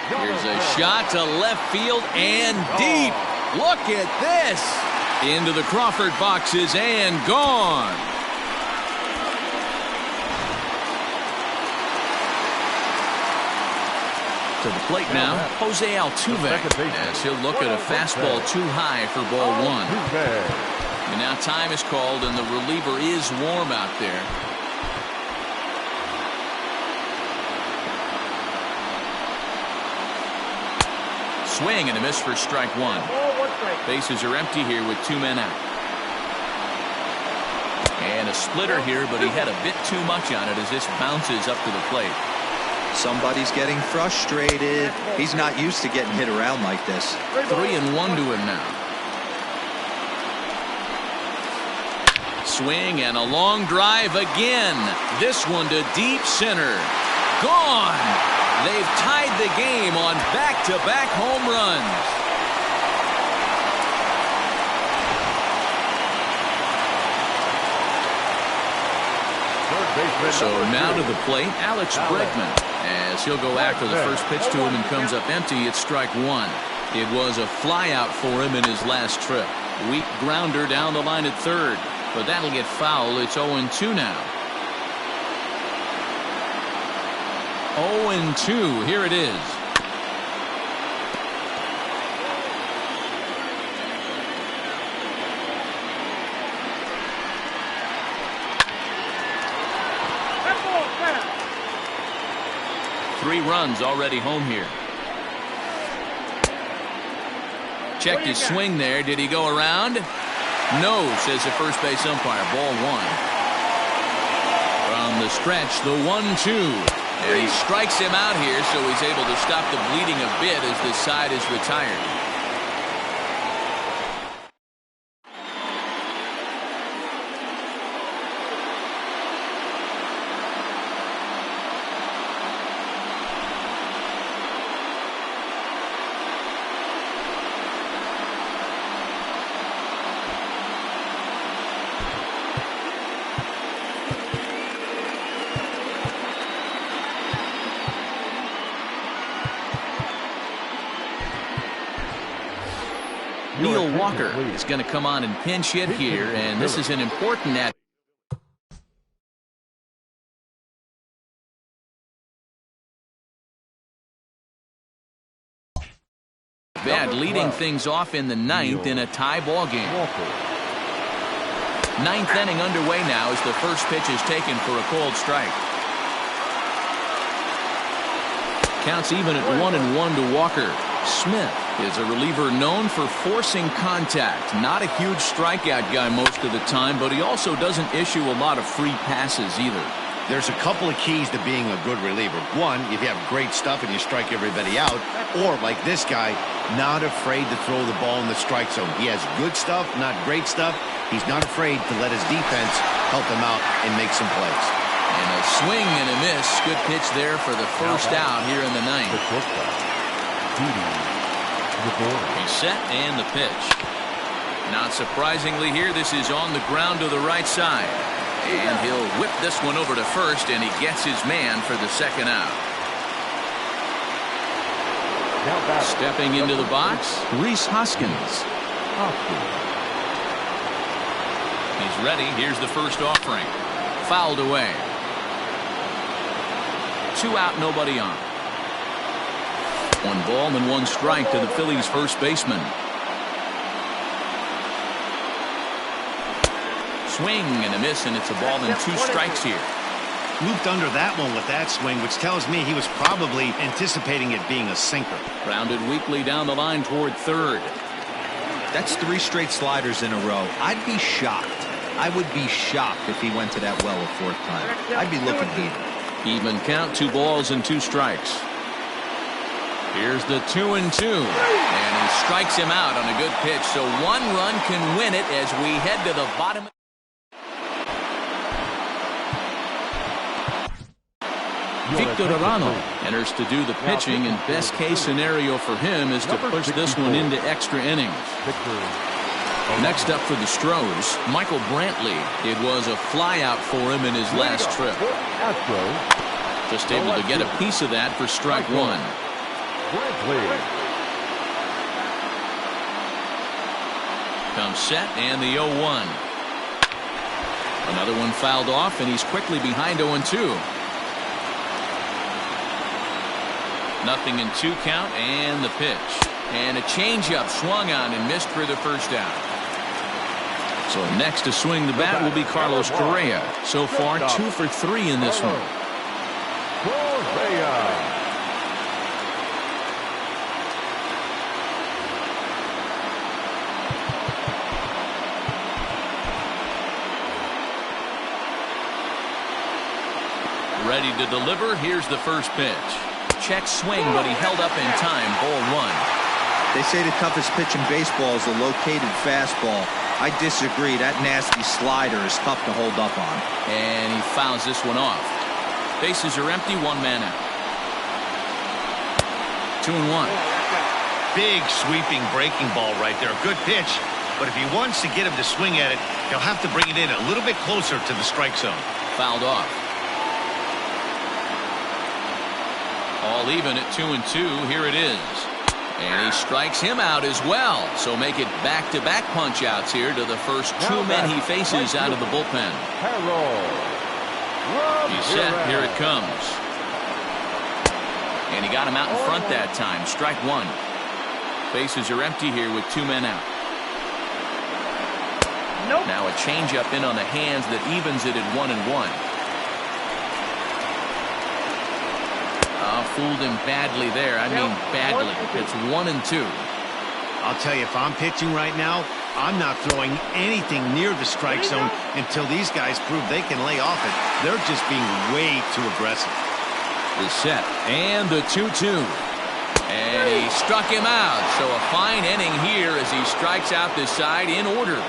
Here's a shot to left field and deep. Look at this. Into the Crawford boxes and gone. To the plate now, Jose Altuve, as he'll look at a fastball too high for ball 1. And now time is called, and the reliever is warm out there. Swing and a miss for strike 1. Bases are empty here with 2 men out. And a splitter here, but he had a bit too much on it as this bounces up to the plate. Somebody's getting frustrated. He's not used to getting hit around like this. 3-1 to him now. Swing and a long drive again. This one to deep center. Gone. They've tied the game on back-to-back home runs. So now to the plate, Alex Bregman, as he'll go after the first pitch to him and comes up empty. It's strike 1. It was a flyout for him in his last trip. Weak grounder down the line at third, but that'll get foul. It's 0-2 now. 0-2. Here it is. Three runs already home here. Checked his swing there. Did he go around? No, says the first base umpire. Ball 1. From the stretch, the 1-2. And he strikes him out here, so he's able to stop the bleeding a bit as this side is retired. Neil Walker is going to come on and pinch hit here, and this is an important at. Bad leading things off in the 9th in a tie ball game. 9th inning underway now as the first pitch is taken for a cold strike. Counts even at 1-1 to Walker. Smith is a reliever known for forcing contact. Not a huge strikeout guy most of the time, but he also doesn't issue a lot of free passes either. There's a couple of keys to being a good reliever. One, if you have great stuff and you strike everybody out, or like this guy, not afraid to throw the ball in the strike zone. He has good stuff, not great stuff. He's not afraid to let his defense help him out and make some plays. And a swing and a miss. Good pitch there for the first out here in the 9th. speedy to the board. He's set and the pitch. Not surprisingly here, this is on the ground to the right side. And he'll whip this one over to first, and he gets his man for the second out. Stepping into the box, Reese Hoskins. He's ready. Here's the first offering. Fouled away. 2 out, nobody on. 1 ball and 1 strike to the Phillies' first baseman. Swing and a miss, and it's a ball and 2 strikes here. Looped under that one with that swing, which tells me he was probably anticipating it being a sinker. Grounded weakly down the line toward third. That's 3 straight sliders in a row. I'd be shocked. I would be shocked if he went to that well a 4th time. I'd be looking heated. Even count, 2 balls and 2 strikes. Here's the 2-2, and he strikes him out on a good pitch. So 1 run can win it as we head to the bottom. Victor Arano enters to do the pitching, and best case scenario for him is to push this one into extra innings. Next up for the Stros, Michael Brantley. It was a flyout for him in his last trip. Just able to get a piece of that for strike 1. Comes set and the 0-1. Another one fouled off, and he's quickly behind 0-2. Nothing in 2 count, and the pitch. And a changeup swung on and missed for the first out. So next to swing the bat will be Carlos Correa. So far 2 for 3 in this one. Ready to deliver. Here's the first pitch. Check swing, but he held up in time. Ball 1. They say the toughest pitch in baseball is the located fastball. I disagree. That nasty slider is tough to hold up on. And he fouls this one off. Bases are empty, 1 man out. 2-1. Big sweeping breaking ball right there. A good pitch, but if he wants to get him to swing at it, he'll have to bring it in a little bit closer to the strike zone. Fouled off. All even at 2-2. Here it is. And he strikes him out as well. So make it back-to-back punch-outs here to the first 2 men he faces out of the bullpen. He's set. Here it comes. And he got him out in front that time. Strike 1. Bases are empty here with 2 men out. Now a changeup in on the hands that evens it at 1-1. Fooled him badly there. I mean badly. It's 1-2. I'll tell you, if I'm pitching right now, I'm not throwing anything near the strike zone until these guys prove they can lay off it. They're just being way too aggressive. The set and the 2-2. And he struck him out. So a fine inning here as he strikes out this side in order.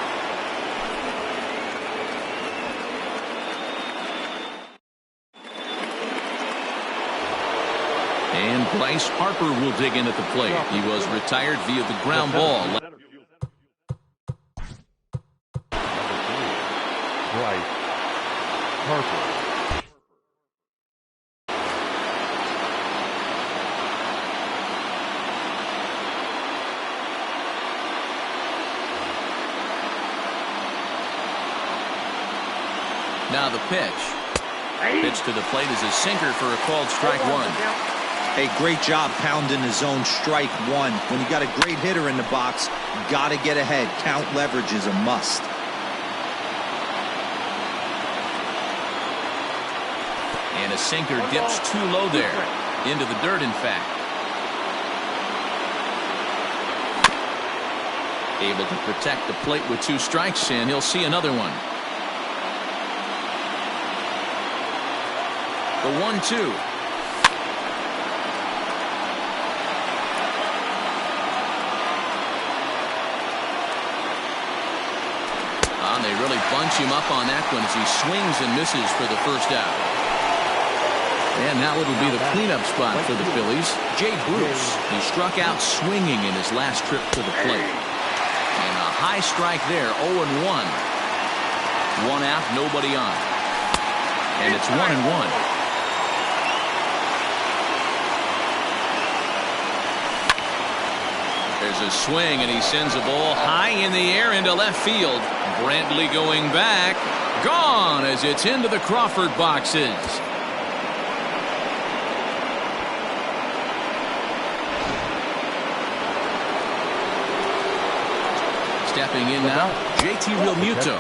And Bryce Harper will dig in at the plate. He was retired via the ground ball. Bryce Harper. Now the pitch. Pitch to the plate is a sinker for a called strike 1. Hey, great job pounding his own strike 1. When you got a great hitter in the box, you got to get ahead. Count leverage is a must. And a sinker dips too low there. Into the dirt, in fact. Able to protect the plate with 2 strikes, and he'll see another one. The 1-2. They really bunch him up on that one as he swings and misses for the first out. And now it'll be the cleanup spot for the Phillies. Jay Bruce. He struck out swinging in his last trip to the plate. And a high strike there, 0-1. One out, nobody on. And it's 1-1. There's a swing, and he sends a ball high in the air into left field. Brantley going back. Gone as it's into the Crawford boxes. Stepping in now, JT Realmuto.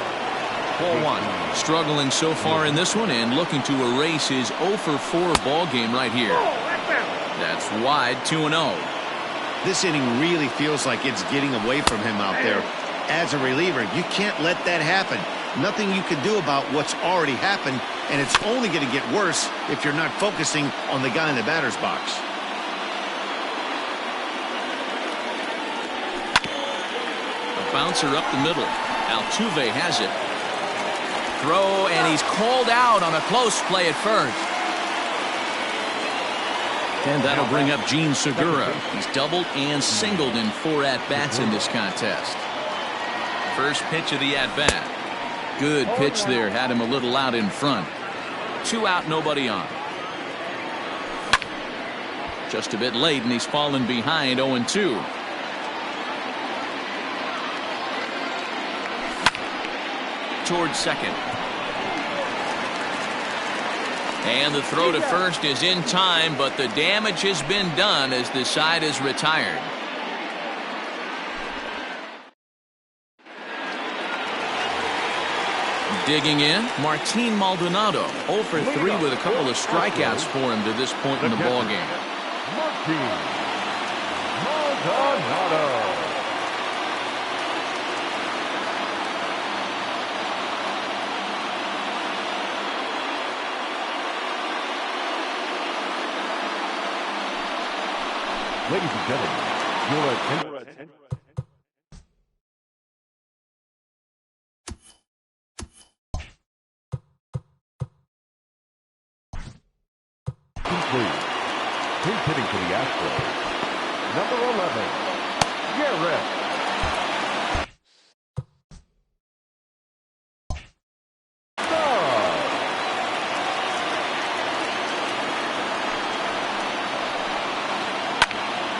Ball one. Struggling so far in this one and looking to erase his 0-for-4 ball game right here. That's wide, 2-0. This inning really feels like it's getting away from him out there. As a reliever, you can't let that happen. Nothing you can do about what's already happened, and it's only going to get worse if you're not focusing on the guy in the batter's box. A bouncer up the middle. Altuve has it. Throw, and he's called out on a close play at first. And that'll bring up Gene Segura. He's doubled and singled in 4 at-bats in this contest. First pitch of the at-bat. Good pitch there. Had him a little out in front. 2 out, nobody on. Just a bit late, and he's fallen behind 0-2. Towards second. And the throw to first is in time, but the damage has been done as the side is retired. Digging in, Martin Maldonado, 0 for 3 with a couple of strikeouts for him to this point in the ballgame. Martin Maldonado. Ladies and gentlemen, your attention. Complete. He's hitting for the Astros. Number 11, Garrett.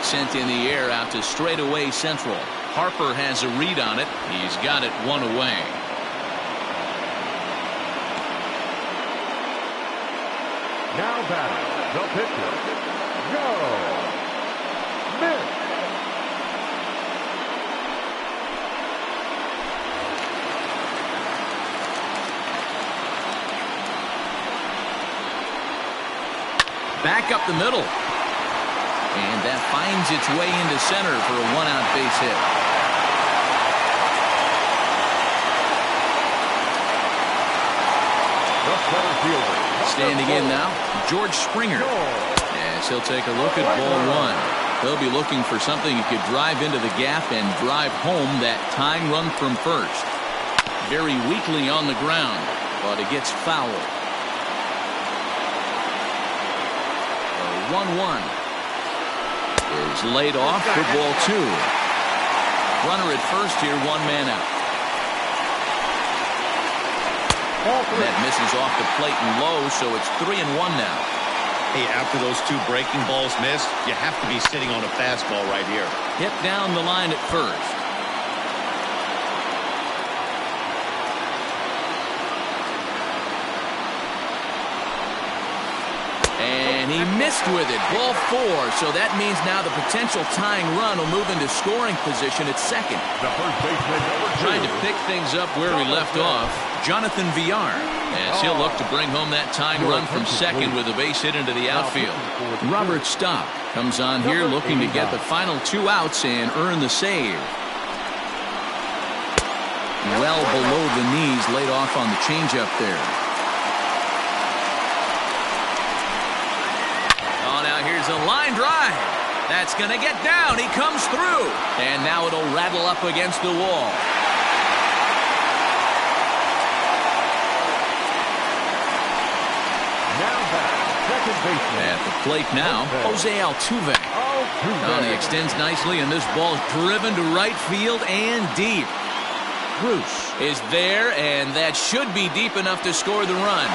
Sent in the air out to straightaway central. Harper has a read on it. He's got it 1 away. Now batting, the pitcher, Joe Mitch. Back up the middle. And that finds its way into center for a 1-out base hit. Standing in now, George Springer. As he'll take a look at ball 1. He'll be looking for something he could drive into the gap and drive home that tying run from first. Very weakly on the ground, but it gets fouled. 1-1. Is laid off for ball 2. Runner at first here, 1 man out. That misses off the plate and low, so it's 3-1 now. Hey, after those 2 breaking balls missed, you have to be sitting on a fastball right here. Hit down the line at first. And he missed with it. Ball 4. So that means now the potential tying run will move into scoring position at second. The first baseman, number 2. Trying to pick things up where he left off. Jonathan Villar, as he'll look to bring home that tying run from second with a base hit into the outfield. Robert Stock comes on here looking to get the final 2 outs and earn the save. Well below the knees, laid off on the changeup there. Here's a line drive. That's going to get down. He comes through. And now it'll rattle up against the wall. Now back, second baseman. At the plate now, Jose Altuve. Now he extends nicely, and this ball's driven to right field and deep. Bruce is there, and that should be deep enough to score the run.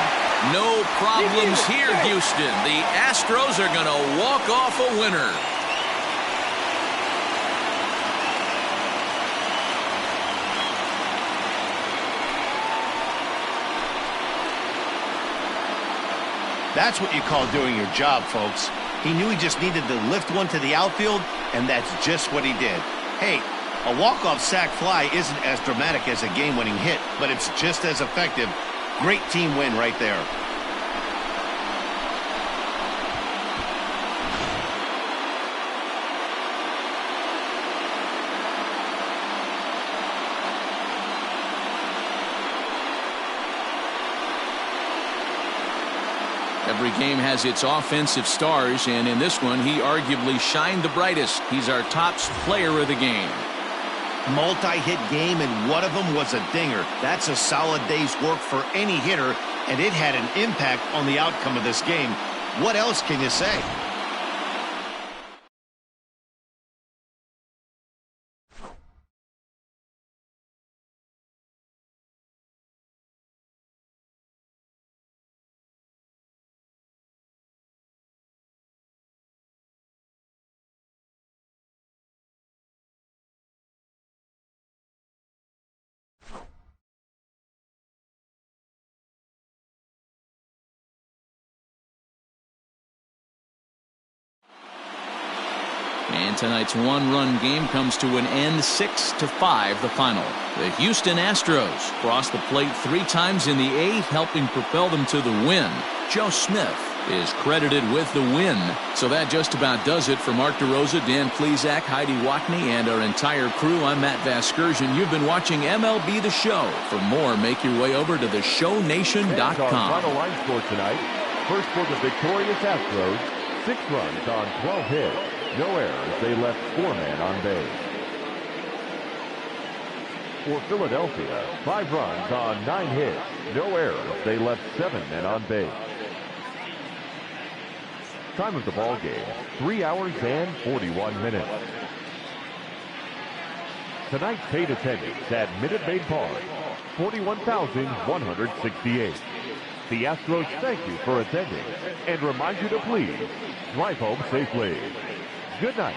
No problems here, Houston. The Astros are going to walk off a winner. That's what you call doing your job, folks. He knew he just needed to lift one to the outfield, and that's just what he did. Hey, a walk-off sac fly isn't as dramatic as a game-winning hit, but it's just as effective. Great team win right there. Every game has its offensive stars, and in this one, he arguably shined the brightest. He's our top player of the game. Multi-hit game, and one of them was a dinger. That's a solid day's work for any hitter, and it had an impact on the outcome of this game. What else can you say? And tonight's one-run game comes to an end, 6-5 the final. The Houston Astros crossed the plate 3 times in the 8th, helping propel them to the win. Joe Smith is credited with the win. So that just about does it for Mark DeRosa, Dan Plesac, Heidi Watney, and our entire crew. I'm Matt Vasgersian. You've been watching MLB The Show. For more, make your way over to theshownation.com. Final line score tonight. First for the victorious Astros, 6 runs on 12 hits. No errors. They left 4 men on base. For Philadelphia, 5 runs on 9 hits. No errors. They left 7 men on base. Time of the ball game, 3 hours and 41 minutes. Tonight's paid attendance at Minute Maid Park, 41,168. The Astros thank you for attending and remind you to please drive home safely. Good night.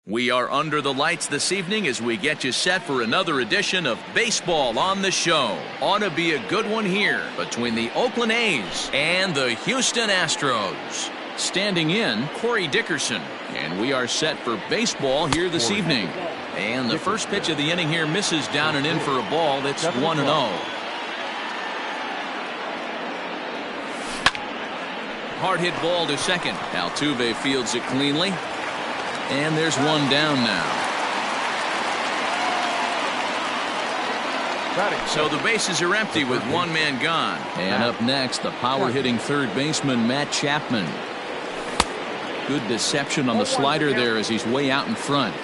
We are under the lights this evening as we get you set for another edition of Baseball on the Show. Ought to be a good one here between the Oakland A's and the Houston Astros. Standing in, Corey Dickerson. And we are set for baseball here this evening. And the first pitch of the inning here misses down and in for a ball. That's 1-0. Hard hit ball to second. Altuve fields it cleanly. And there's one down now. So the bases are empty with one man gone. And up next, the power-hitting third baseman, Matt Chapman. Good deception on the slider there as he's way out in front.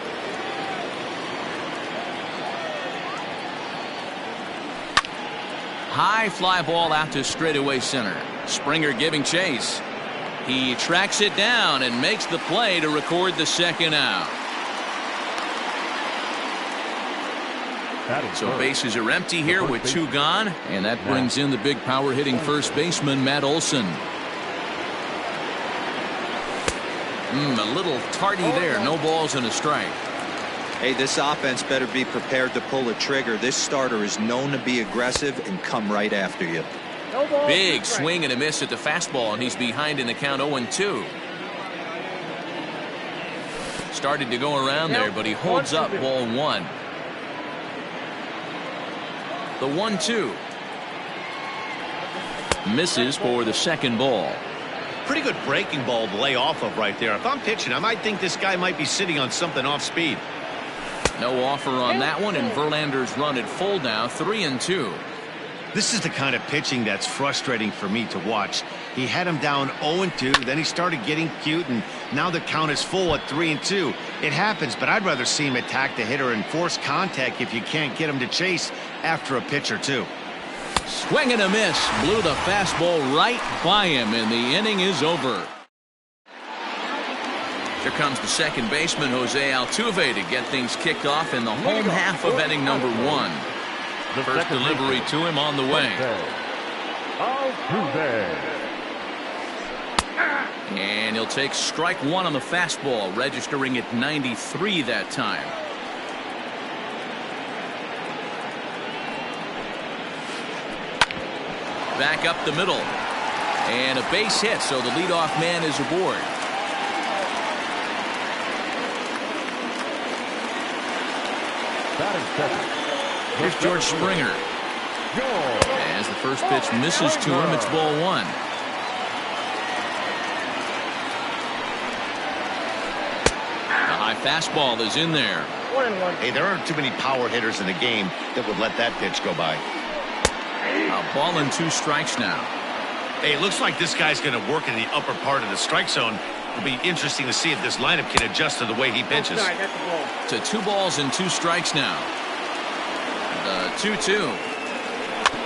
High fly ball out to straightaway center. Springer giving chase. He tracks it down and makes the play to record the second out. So bases are empty here with two gone, and that brings in the big power hitting first baseman, Matt Olson. A little tardy there. No balls and a strike. Hey, this offense better be prepared to pull a trigger. This starter is known to be aggressive and come right after you. Big swing and a miss at the fastball, and he's behind in the count 0-2. Started to go around there, but he holds up ball one. The 1-2. Misses for the second ball. Pretty good breaking ball to lay off of right there. If I'm pitching, I might think this guy might be sitting on something off speed. No offer on that one, and Verlander's run at full now, 3-2. This is the kind of pitching that's frustrating for me to watch. He had him down 0-2, then he started getting cute, and now the count is full at 3-2. It happens, but I'd rather see him attack the hitter and force contact if you can't get him to chase after a pitch or two. Swing and a miss. Blew the fastball right by him, and the inning is over. Here comes the second baseman, Jose Altuve, to get things kicked off in the home half of inning number one. First delivery to him on the way. And he'll take strike one on the fastball, registering at 93 that time. Back up the middle. And a base hit, so the leadoff man is aboard. Here's George Springer. As the first pitch misses to him, it's ball one. The high fastball is in there. Hey, there aren't too many power hitters in the game that would let that pitch go by. A ball and two strikes now. Hey, it looks like this guy's going to work in the upper part of the strike zone. It'll be interesting to see if this lineup can adjust to the way he pitches. To 2 balls and 2 strikes now. The 2-2.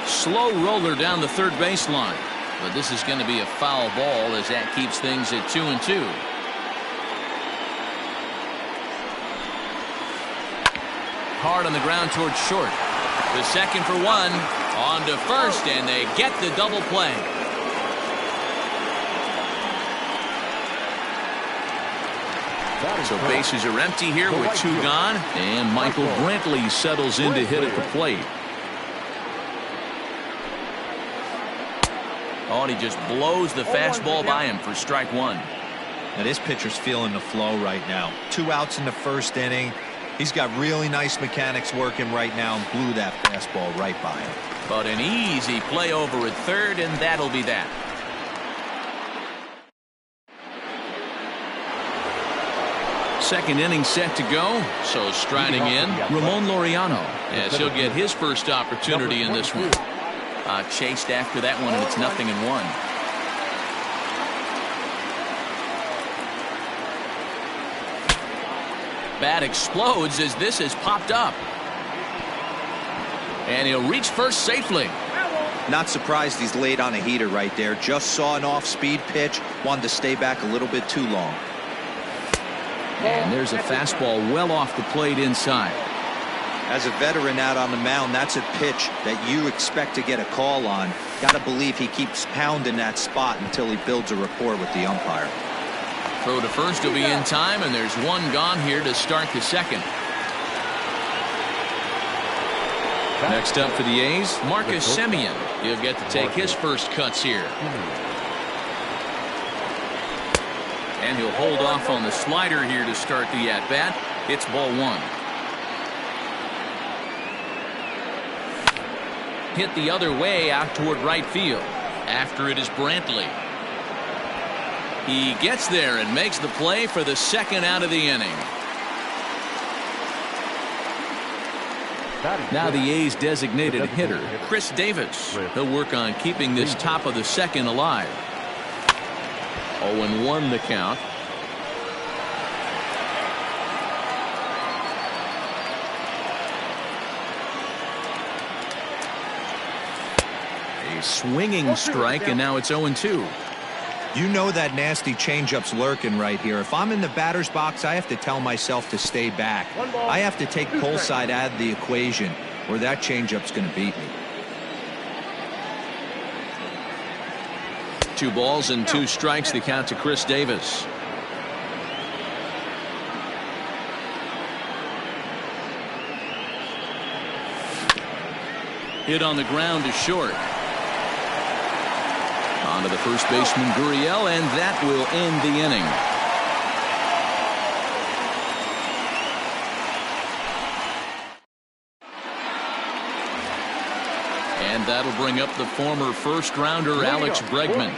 Slow roller down the third baseline. But this is going to be a foul ball as that keeps things at 2-2. Hard on the ground towards short. The second for one. On to first, and they get the double play. So bases are empty here with 2 gone, and Michael Brantley settles in to hit at the plate. Oh, and he just blows the fastball by him for strike one. Now this pitcher's feeling the flow right now. 2 outs in the first inning. He's got really nice mechanics working right now and blew that fastball right by him. But an easy play over at third, and that'll be that. Second inning set to go. So striding in, Ramon Laureano, as he'll get his first opportunity in this one. Chased after that one, and it's 0-1. Bat explodes as this has popped up. And he'll reach first safely. Not surprised he's laid on a heater right there. Just saw an off-speed pitch. Wanted to stay back a little bit too long. And there's a fastball well off the plate inside. As a veteran out on the mound, that's a pitch that you expect to get a call on. Got to believe he keeps pounding that spot until he builds a rapport with the umpire. Throw to first will be in time, and there's one gone here to start the second. Next up for the A's, Marcus Semien. He'll get to take his first cuts here. And he'll hold off on the slider here to start the at-bat. It's ball one. Hit the other way out toward right field. After it is Brantley. He gets there and makes the play for the second out of the inning. Now the A's designated hitter, Chris Davis. He'll work on keeping this top of the second alive. 0-1 the count. A swinging strike, and now it's 0-2. You know that nasty changeup's lurking right here. If I'm in the batter's box, I have to tell myself to stay back. I have to take pull side out of the equation, or that changeup's going to beat me. 2 balls and 2 strikes the count to Chris Davis. Hit on the ground to short. On to the first baseman, Gurriel, and that will end the inning. And that'll bring up the former first-rounder Alex Bregman.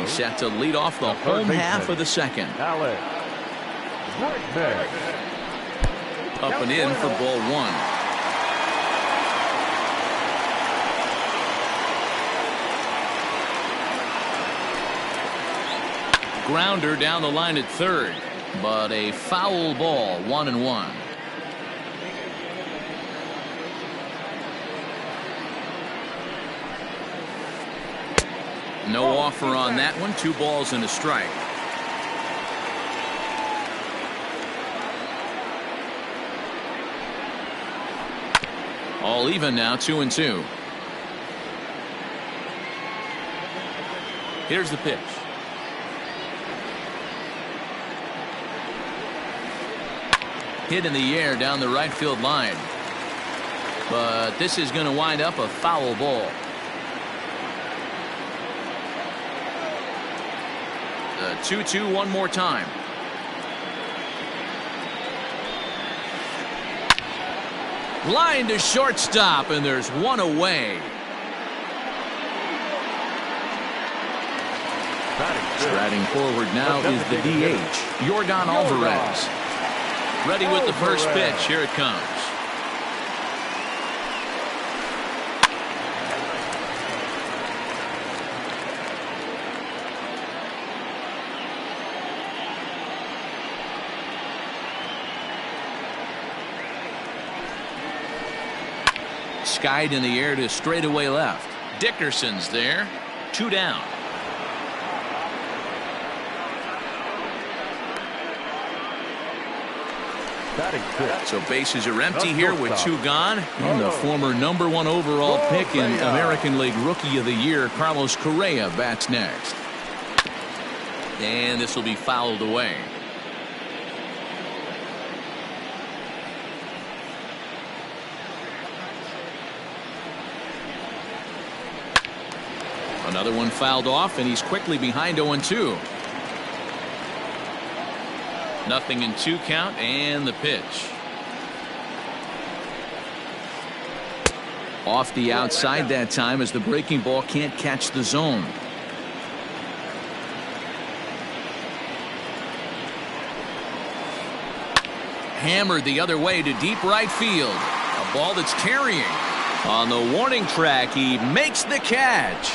He's set to lead off the home half of the second. Up and in for ball one. Grounder down the line at third, but a foul ball, 1-1. No offer on that one. 2 balls and a strike. All even now, 2-2. Here's the pitch. Hit in the air down the right field line. But this is going to wind up a foul ball. The 2-2 one more time. Line to shortstop, and there's one away. Striding forward now is the DH, Yordan Alvarez. Ready with the first pitch. Here it comes. Skied in the air to straightaway left. Dickerson's there. 2 down. So bases are empty here with 2 gone. And the former #1 overall pick in American League Rookie of the Year, Carlos Correa, bats next. And this will be fouled away. Another one fouled off, and he's quickly behind 0-2. Nothing in 2 count, and the pitch. Off the outside that time, as the breaking ball can't catch the zone. Hammered the other way to deep right field. A ball that's carrying. On the warning track, he makes the catch.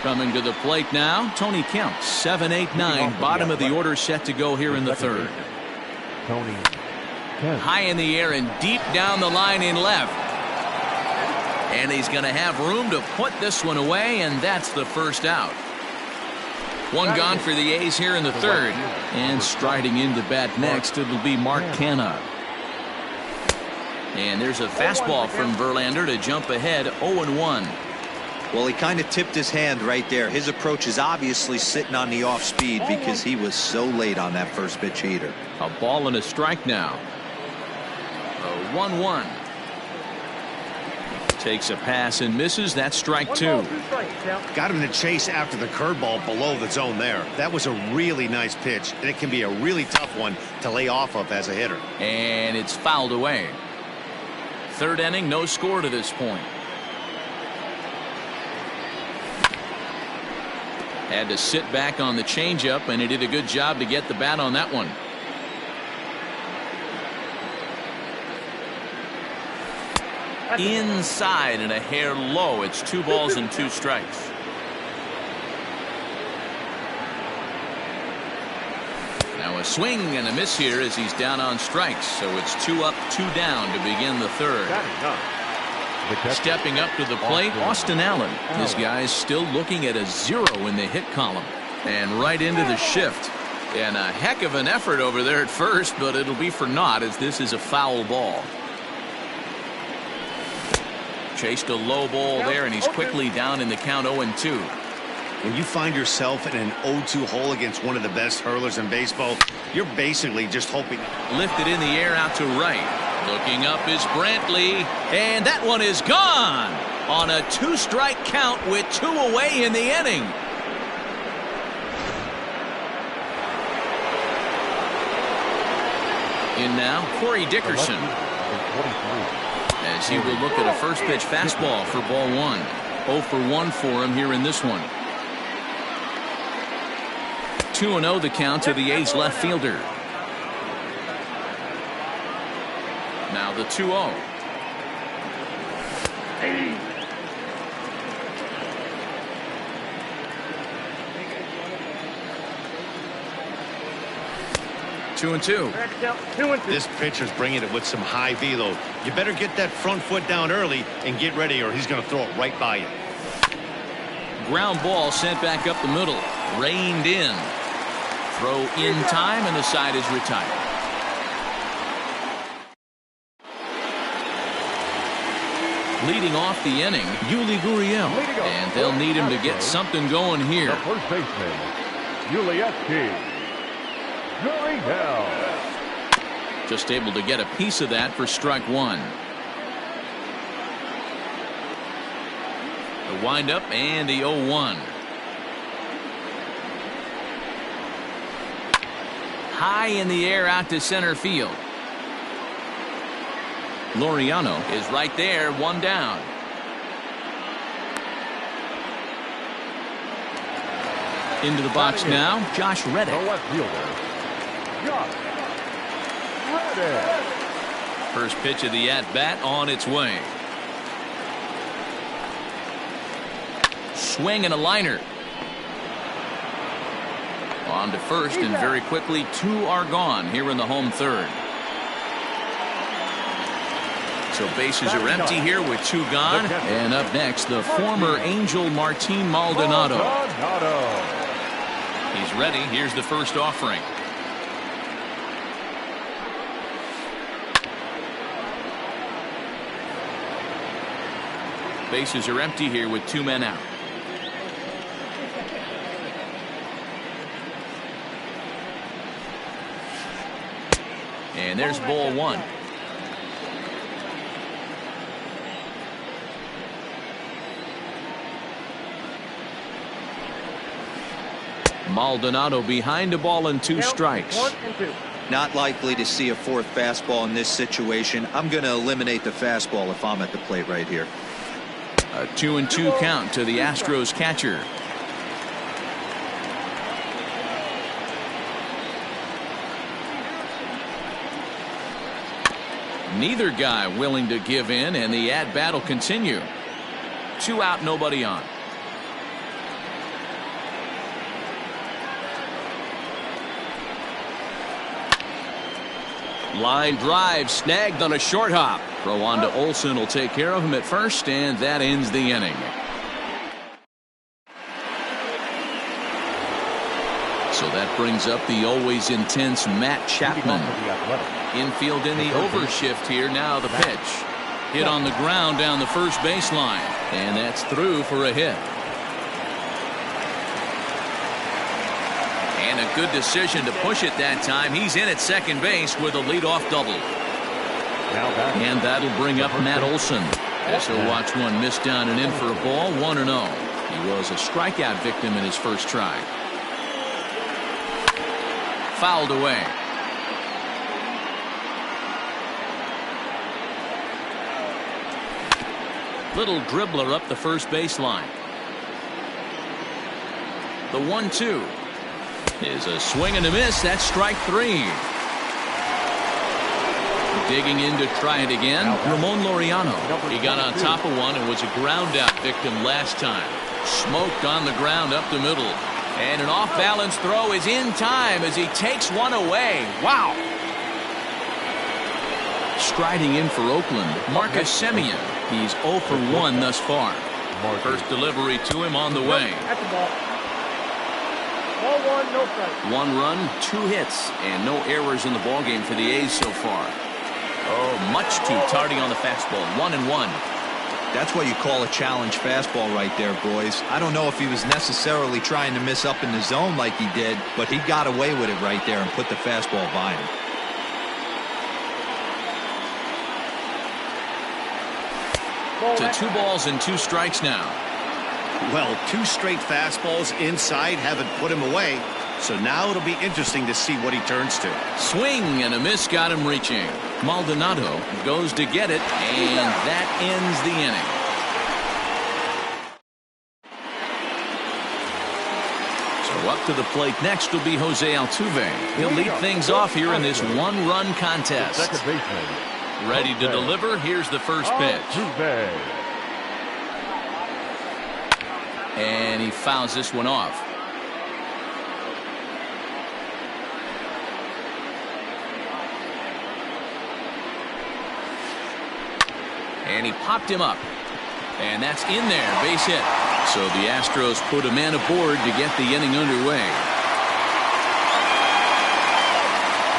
Coming to the plate now, Tony Kemp. 7, 8, 9, bottom of the order set to go here in the third. Tony High in the air and deep down the line in left. And he's going to have room to put this one away, and that's the first out. 1 gone for the A's here in the third. And striding into bat next, it'll be Mark Canha. And there's a fastball from Verlander to jump ahead 0-1. Well, he kind of tipped his hand right there. His approach is obviously sitting on the off speed because he was so late on that first pitch heater. A ball and a strike now. A 1-1. Takes a pass and misses. That's strike 2. Got him to chase after the curveball below the zone there. That was a really nice pitch, and it can be a really tough one to lay off of as a hitter. And it's fouled away. Third inning, no score to this point. Had to sit back on the changeup, and he did a good job to get the bat on that one. Inside and a hair low. It's 2 balls and 2 strikes. Now a swing and a miss here as he's down on strikes. So it's 2 up, 2 down to begin the third. Stepping up to the plate, Austin Allen. This guy's still looking at a 0 in the hit column. And right into the shift. And a heck of an effort over there at first, but it'll be for naught as this is a foul ball. Chased a low ball there, and he's quickly down in the count 0-2. When you find yourself in an 0-2 hole against one of the best hurlers in baseball, you're basically just hoping. Lifted in the air out to right. Looking up is Brantley, and that one is gone on a 2-strike count with 2 away in the inning. In now, Corey Dickerson. As he will look at a first pitch fastball for ball 1. 0 for 1 for him here in this one. 2-0 the count to the A's left fielder. Now the 2-0. Two and two. This pitcher's bringing it with some high velo. You better get that front foot down early and get ready, or he's going to throw it right by you. Ground ball sent back up the middle. Reined in. Throw in time, and the side is retired. Leading off the inning, Yuli Gurriel. And they'll need him to get something going here. The first baseman, gmuasc007. Just able to get a piece of that for strike 1. The windup and the 0-1. High in the air out to center field. Laureano is right there, 1 down. Into the box now, Josh Reddick. The left fielder, Josh Reddick. First pitch of the at-bat on its way. Swing and a liner. On to first, and very quickly 2 are gone here in the home third. So bases are empty here with 2 gone. And up next, the former Angel Martin Maldonado. He's ready. Here's the first offering. Bases are empty here with 2 men out. And there's ball 1. Maldonado behind a ball and 2 strikes. 1 and 2. Not likely to see a 4th fastball in this situation. I'm going to eliminate the fastball if I'm at the plate right here. A 2-2 count to the Astros catcher. Neither guy willing to give in, and the at-bat will continue. 2 out, nobody on. Line drive snagged on a short hop. Throw on to Olsen will take care of him at first, and that ends the inning. So that brings up the always intense Matt Chapman. Infield in the overshift here. Now the pitch. Hit on the ground down the first baseline. And that's through for a hit. And a good decision to push it that time. He's in at second base with a leadoff double. And that'll bring up Matt Olson. As he'll watch one miss down and in for a ball, 1-0. He was a strikeout victim in his first try. Fouled away. Little dribbler up the first baseline. The 1-2 is a swing and a miss. That's strike three. Digging in to try it again, Ramon Laureano. He got on top of one and was a ground out victim last time. Smoked on the ground up the middle. And an off-balance throw is in time as he takes one away. Wow. Striding in for Oakland, Marcus Semien. He's 0 for 1 thus far. First delivery to him on the way. At the ball. Ball one, no strike. 1 run, 2 hits, and no errors in the ballgame for the A's so far. Oh, much too tardy on the fastball. 1-1. That's what you call a challenge fastball right there, boys. I don't know if he was necessarily trying to miss up in the zone like he did, but he got away with it right there and put the fastball by him. To 2 balls and 2 strikes now. Well, 2 straight fastballs inside haven't put him away. So now it'll be interesting to see what he turns to. Swing and a miss got him reaching. Maldonado goes to get it, and that ends the inning. So up to the plate next will be Jose Altuve. He'll lead things off here in this 1-run contest. Second baseman. Ready to deliver. Here's the first pitch. And he fouls this one off. And he popped him up. And that's in there. Base hit. So the Astros put a man aboard to get the inning underway.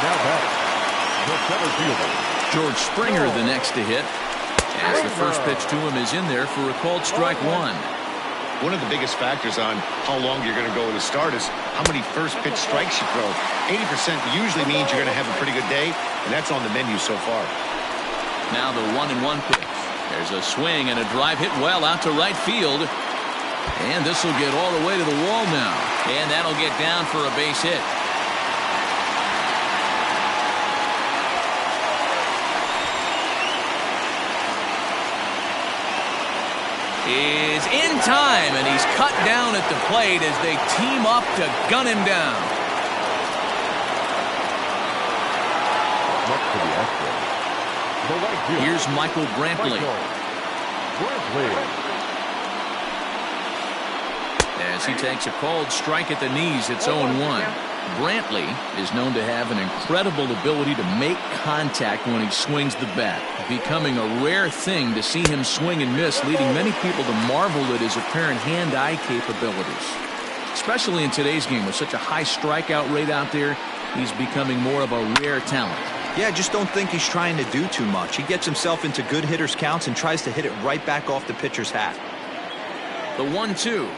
Now back, the center fielder, George Springer the next to hit. As the first pitch to him is in there for a called strike one. One of the biggest factors on how long you're going to go with a start is how many first pitch strikes you throw. 80% usually means you're going to have a pretty good day, and that's on the menu so far. Now the 1-1 pitch. There's a swing and a drive hit well out to right field. And this will get all the way to the wall now. And that'll get down for a base hit. Is in time, and he's cut down at the plate as they team up to gun him down. Here's Michael Brantley. As he takes a called strike at the knees, it's 0-1. Brantley is known to have an incredible ability to make contact when he swings the bat, becoming a rare thing to see him swing and miss, leading many people to marvel at his apparent hand-eye capabilities. Especially in today's game with such a high strikeout rate out there, he's becoming more of a rare talent. Yeah, I just don't think he's trying to do too much. He gets himself into good hitters' counts and tries to hit it right back off the pitcher's hat. The 1-2.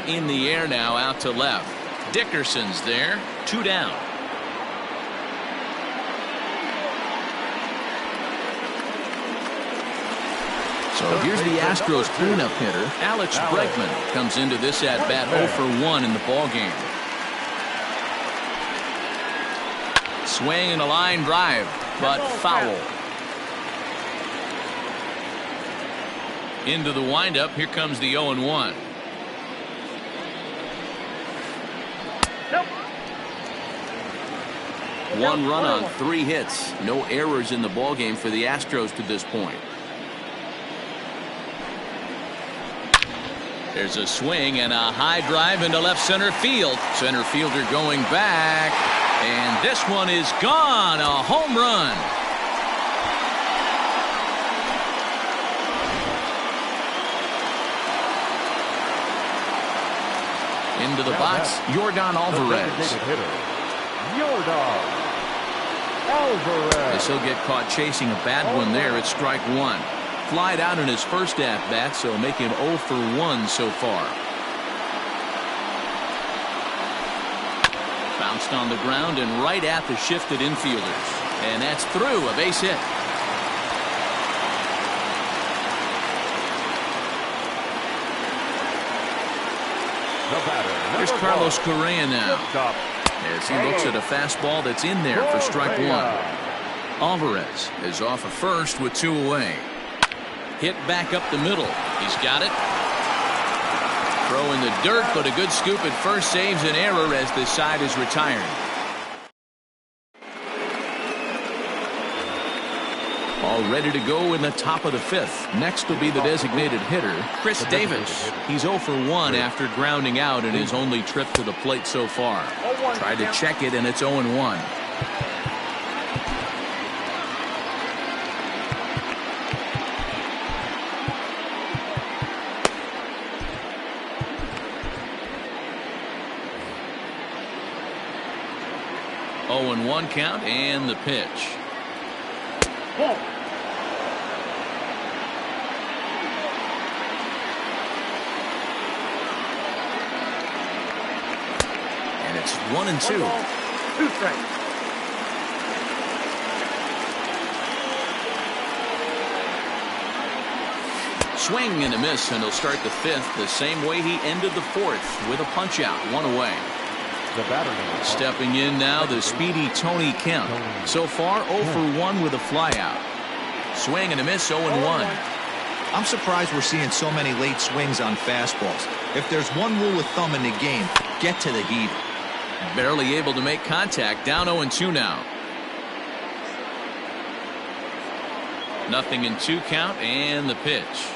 In the air now, out to left. Dickerson's there. 2 down. So here's the Astros cleanup hitter. Alex Bregman comes into this at-bat 0 for 1 in the ballgame. Swing and a line drive, but foul. Into the windup. Here comes the 0-1. One run on 3 hits. No errors in the ballgame for the Astros to this point. There's a swing and a high drive into left center field. Center fielder going back. And this one is gone. A home run. Into the box, Yordan Alvarez. As he'll get caught chasing a bad one there. It's strike one. Flied out in his first at-bat, so make him 0 for 1 so far. Bounced on the ground and right at the shifted infielders. And that's through, a base hit. Here's Carlos Correa now. As he looks at a fastball that's in there for strike one. Alvarez is off of first with 2 away. Hit back up the middle. He's got it. Throw in the dirt, but a good scoop at first saves an error as this side is retired. All ready to go in the top of the 5th. Next will be the designated hitter, Chris Davis. He's 0 for 1 after grounding out in his only trip to the plate so far. Tried to check it, and it's 0-1. One count and the pitch. And it's 1-2. 2 strikes. Swing and a miss, and he'll start the 5th the same way he ended the 4th with a punch out, 1 away. Stepping in now, the speedy Tony Kemp. So far, 0 for 1 with a flyout. Swing and a miss, 0-1. I'm surprised we're seeing so many late swings on fastballs. If there's one rule of thumb in the game, get to the heat. Barely able to make contact, down 0-2 now. 0-2 count and the pitch.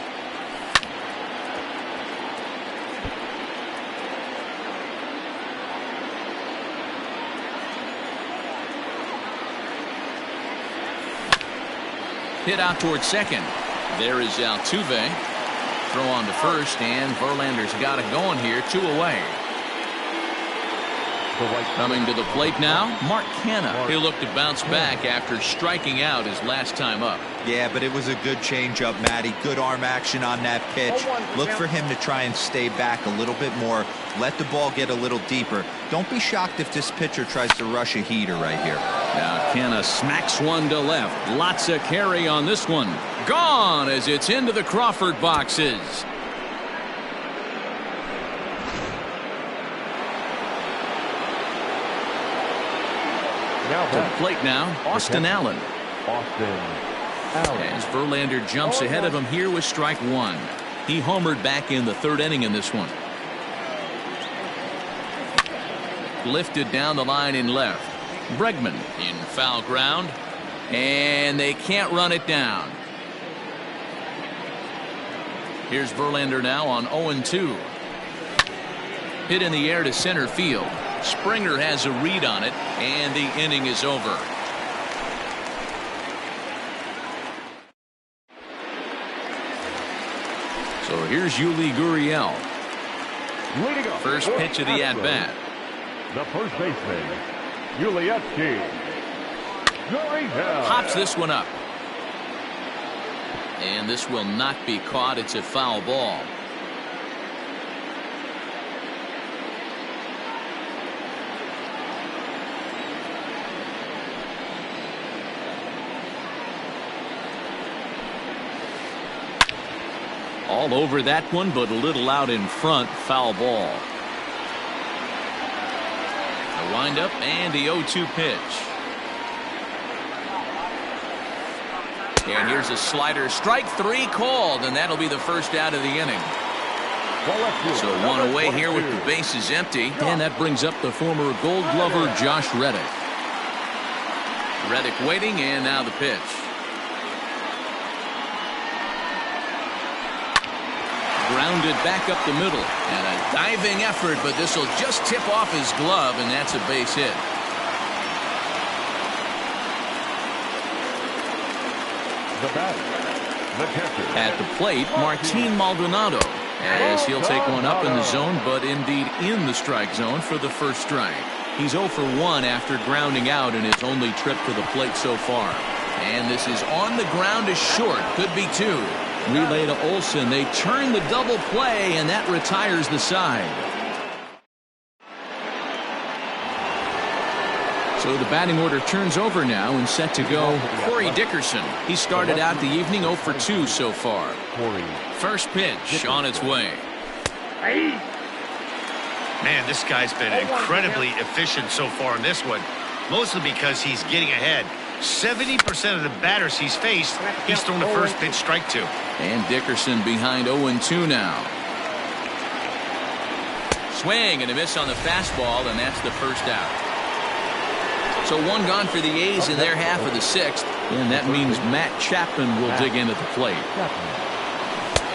Hit out towards second. There is Altuve. Throw on to first, and Verlander's got it going here, 2 away. Coming to the plate now, Mark Canha. He'll look to bounce back after striking out his last time up. Yeah, but it was a good changeup, Matty. Good arm action on that pitch. Look for him to try and stay back a little bit more. Let the ball get a little deeper. Don't be shocked if this pitcher tries to rush a heater right here. Now Canha smacks one to left. Lots of carry on this one. Gone as it's into the Crawford boxes. To the plate now, Austin Allen. As Verlander jumps ahead of him here with strike one. He homered back in the 3rd inning in this one. Lifted down the line in left. Bregman in foul ground. And they can't run it down. Here's Verlander now on 0-2. Hit in the air to center field. Springer has a read on it, and the inning is over. So here's Yuli Gurriel. First pitch of the at-bat. The first baseman, Gurriel. Pops this one up. And this will not be caught. It's a foul ball. All over that one, but a little out in front. Foul ball. A windup and the 0-2 pitch. And here's a slider. Strike 3 called, and that'll be the first out of the inning. So 1 away here with the bases empty. And that brings up the former Gold Glover Josh Reddick. Reddick waiting, and now the pitch. Grounded back up the middle, and a diving effort, but this will just tip off his glove, and that's a base hit. At the plate, Martin Maldonado, as he'll take one up in the zone, but indeed in the strike zone for the first strike. He's 0 for 1 after grounding out in his only trip to the plate so far. And this is on the ground is short. Could be 2. Relay to Olsen. They turn the double play, and that retires the side. So the batting order turns over now and set to go. Corey Dickerson. He started out the evening 0 for 2 so far. First pitch on its way. Man, this guy's been incredibly efficient so far in this one, mostly because he's getting ahead. 70% of the batters he's faced, he's thrown the first pitch strike to. And Dickerson behind 0-2 now. Swing and a miss on the fastball, and that's the first out. So 1 gone for the A's in their half of the 6th, and that means Matt Chapman will dig in at the plate.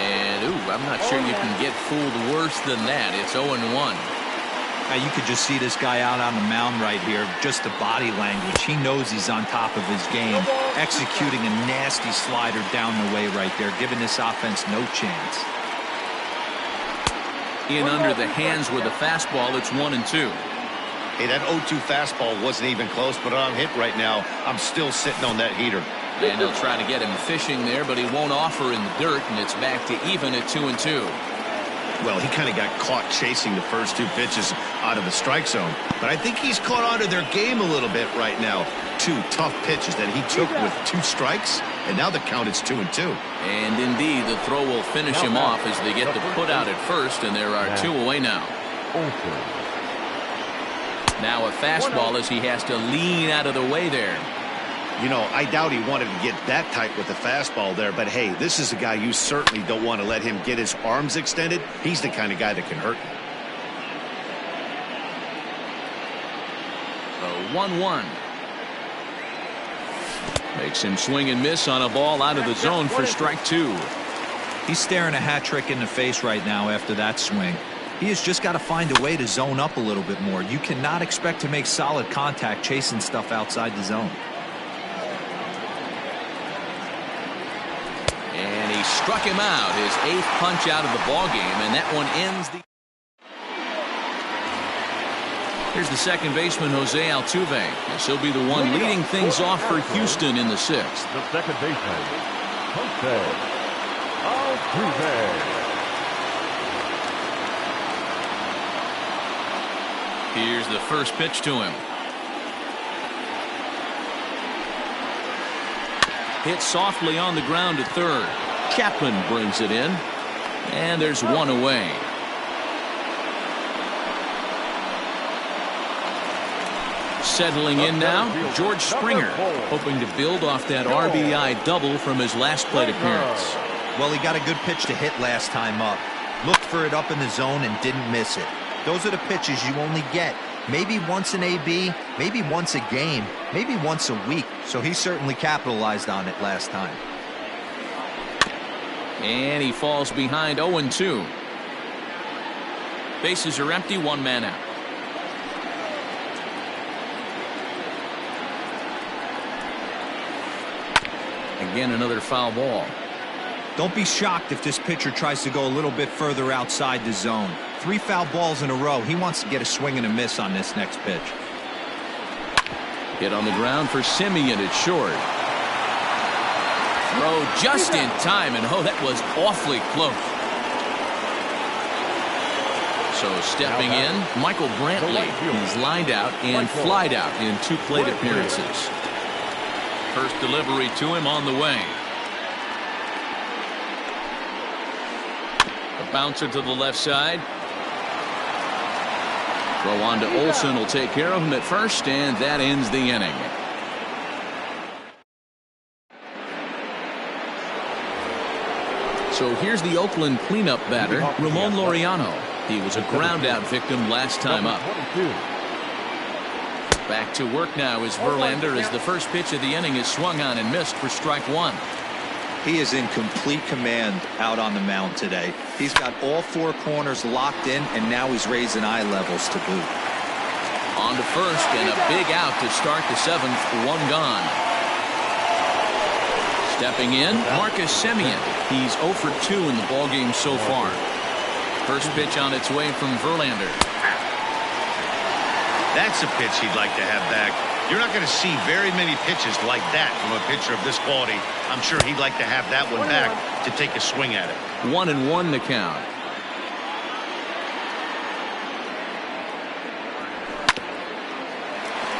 And, I'm not sure you can get fooled worse than that. It's 0-1. Now you could just see this guy out on the mound right here. Just the body language. He knows he's on top of his game. Executing a nasty slider down the way right there, giving this offense no chance. In under the hands with a fastball, it's 1-2. Hey, that 0-2 fastball wasn't even close, but on hit right now, I'm still sitting on that heater. And they'll try to get him fishing there, but he won't offer in the dirt, and it's back to even at 2-2. Well, he kind of got caught chasing the first 2 pitches out of the strike zone. But I think he's caught onto their game a little bit right now. 2 tough pitches that he took with 2 strikes, and now the count is 2-2. And indeed, the throw will finish him off as they get the put out at first, and there are 2 away now. Now a fastball as he has to lean out of the way there. You know, I doubt he wanted to get that tight with the fastball there, but hey, this is a guy you certainly don't want to let him get his arms extended. He's the kind of guy that can hurt you. So 1-1. Makes him swing and miss on a ball out of the zone for strike 2. He's staring a hat trick in the face right now after that swing. He has just got to find a way to zone up a little bit more. You cannot expect to make solid contact chasing stuff outside the zone. And he struck him out, his 8th punch out of the ball game, and that one ends the. Here's the second baseman, Jose Altuve. This will be the one leading things off for Houston in the 6th. The second baseman, Jose Altuve. Here's the first pitch to him. Hit softly on the ground to third. Chapman brings it in, and there's 1 away. Settling in now, George Springer, hoping to build off that RBI double from his last plate appearance. Well, he got a good pitch to hit last time up. Looked for it up in the zone and didn't miss it. Those are the pitches you only get maybe once in AB, maybe once a game, maybe once a week. So he certainly capitalized on it last time. And he falls behind 0-2. Bases are empty, 1 man out. Again, another foul ball. Don't be shocked if this pitcher tries to go a little bit further outside the zone. 3 foul balls in a row. He wants to get a swing and a miss on this next pitch. Hit on the ground for Simeon at short. Throw just in time, and that was awfully close. So stepping in, Michael Brantley. He's lined out and flied out in 2 plate appearances. First delivery to him on the way. A bouncer to the left side. Throw on to Olsen will take care of him at first, and that ends the inning. So here's the Oakland cleanup batter, Ramon Laureano. He was a ground-out victim last time up. Back to work now is Verlander as the first pitch of the inning is swung on and missed for strike 1. He is in complete command out on the mound today. He's got all 4 corners locked in, and now he's raising eye levels to boot. On to first, and a big out to start the 7th, 1 gone. Stepping in, Marcus Semien. He's 0 for 2 in the ballgame so far. First pitch on its way from Verlander. That's a pitch he'd like to have back. You're not going to see very many pitches like that from a pitcher of this quality. I'm sure he'd like to have that one back to take a swing at it. 1-1 the count.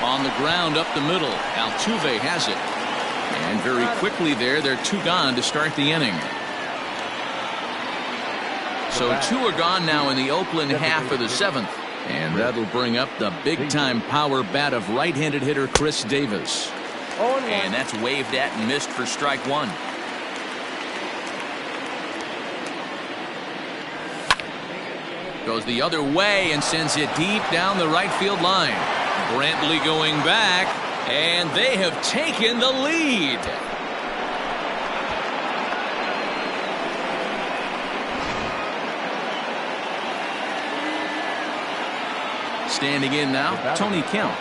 On the ground up the middle. Altuve has it. And very quickly there, they're 2 gone to start the inning. So 2 are gone now in the Oakland half of the 7th. And that'll bring up the big-time power bat of right-handed hitter Chris Davis. And that's waved at and missed for strike 1. Goes the other way and sends it deep down the right field line. Brantley going back, and they have taken the lead. Standing in now, Tony Kemp.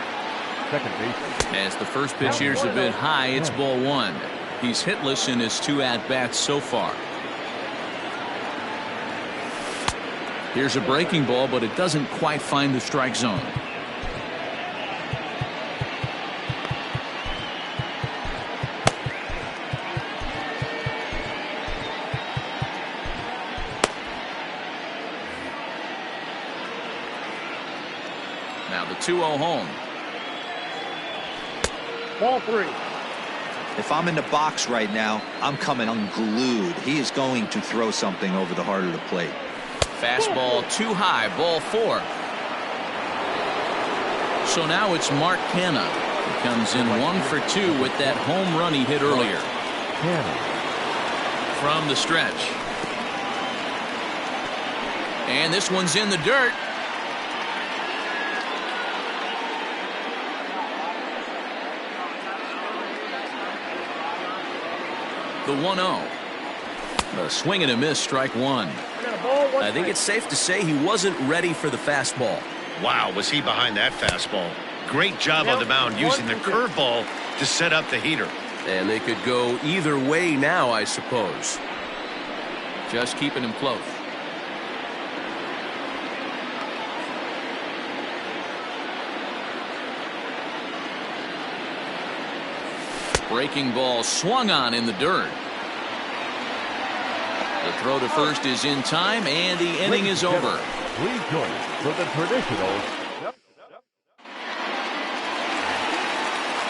Second base. As the first pitch here's a bit high, it's ball 1. He's hitless in his 2 at-bats so far. Here's a breaking ball, but it doesn't quite find the strike zone. Now the 2-0 home. Ball 3. If I'm in the box right now, I'm coming unglued. He is going to throw something over the heart of the plate. Fastball too high, ball 4. So now it's Mark Canha. He comes in 1 for 2 with that home run he hit earlier. From the stretch. And this one's in the dirt. The 1-0. A swing and a miss, strike 1. I think it's safe to say he wasn't ready for the fastball. Wow, was he behind that fastball. Great job on the mound using the curveball to set up the heater. And they could go either way now, I suppose. Just keeping him close. Breaking ball swung on in the dirt. The throw to first is in time, and the inning is over. Please join us for the traditional.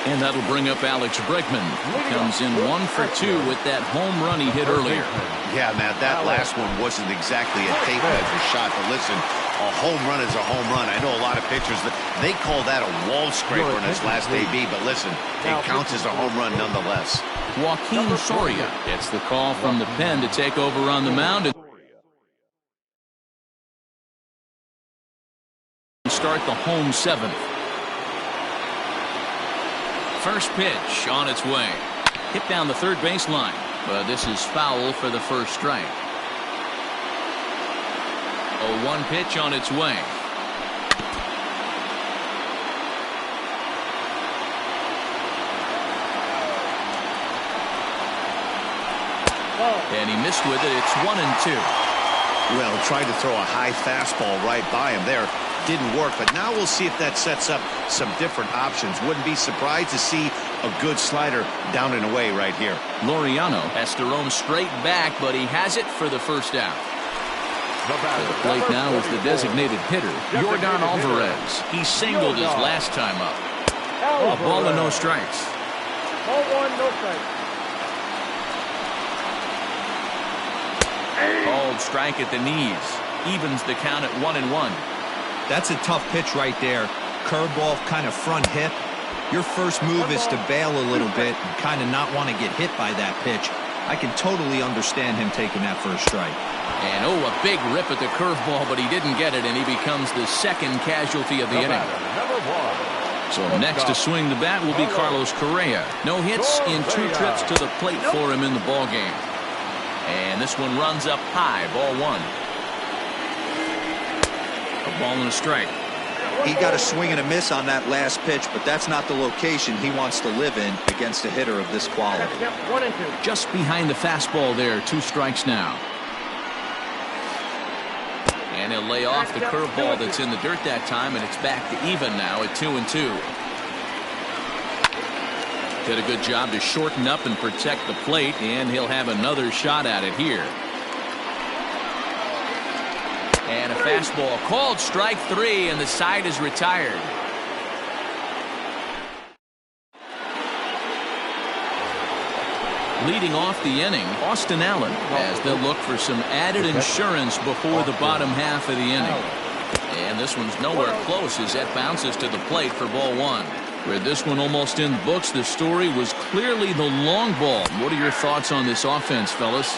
And that'll bring up Alex Bregman. Comes in 1 for 2 with that home run he hit earlier. Yeah, Matt, that last one wasn't exactly a tape measure shot, but listen, a home run is a home run. I know a lot of pitchers, they call that a wall scraper in his last AB, but listen, it counts as a home run nonetheless. Joaquin Soria gets the call from the pen to take over on the mound and start the home 7th. First pitch on its way. Hit down the third baseline, but this is foul for the first strike. 0-1 pitch on its way. And he missed with it. It's 1-2. Well, tried to throw a high fastball right by him there. Didn't work, but now we'll see if that sets up some different options. Wouldn't be surprised to see a good slider down and away right here. Laureano has to roam straight back, but he has it for the first out. To the plate now is the designated hitter, Yordan Alvarez. He singled his last time up. A ball and no strikes. Ball 1, no strikes. Called strike at the knees. Evens the count at 1-1. That's a tough pitch right there. Curveball, kind of front hip. Your first move is to bail a little bit and kind of not want to get hit by that pitch. I can totally understand him taking that first strike. And a big rip at the curveball, but he didn't get it, and he becomes the second casualty of the inning. So next to swing the bat will be Carlos Correa. No hits in 2 trips to the plate for him in the ballgame. And this one runs up high, ball 1. A ball and a strike. He got a swing and a miss on that last pitch, but that's not the location he wants to live in against a hitter of this quality. 1-2. Just behind the fastball there, 2 strikes now. And he'll lay off the curveball that's in the dirt that time, and it's back to even now at 2-2. Did a good job to shorten up and protect the plate, and he'll have another shot at it here. And a fastball called strike 3, and the side is retired. Leading off the inning, Austin Allen, as they'll look for some added insurance before the bottom half of the inning. And this one's nowhere close as that bounces to the plate for ball 1. With this one almost in the books, the story was clearly the long ball. What are your thoughts on this offense, fellas?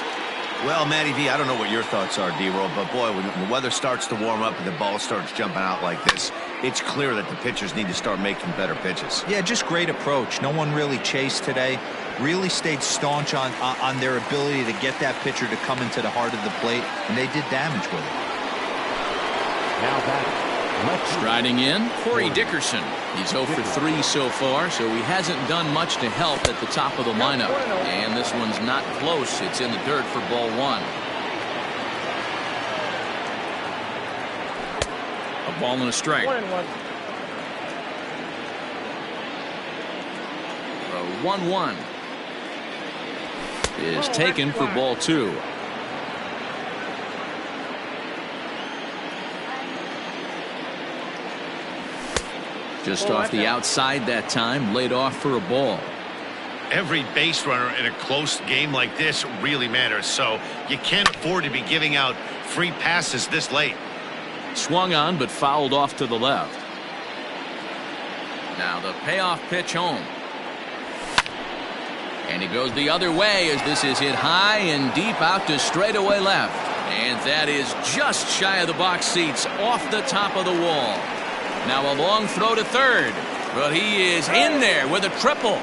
Well, Matty V, I don't know what your thoughts are, D-Roll, but boy, when the weather starts to warm up and the ball starts jumping out like this, it's clear that the pitchers need to start making better pitches. Yeah, just great approach. No one really chased today. Really stayed staunch on their ability to get that pitcher to come into the heart of the plate, and they did damage with it. Now batting, striding in, Corey Dickerson. He's 0 for 3 so far, so he hasn't done much to help at the top of the lineup. And this one's not close. It's in the dirt for ball 1. A ball and a strike. 1-1 is taken for ball 2. Just off the outside that time, laid off for a ball. Every base runner in a close game like this really matters, so you can't afford to be giving out free passes this late. Swung on but fouled off to the left. Now the payoff pitch home. And he goes the other way as this is hit high and deep out to straightaway left. And that is just shy of the box seats, off the top of the wall. Now a long throw to third, but he is in there with a triple.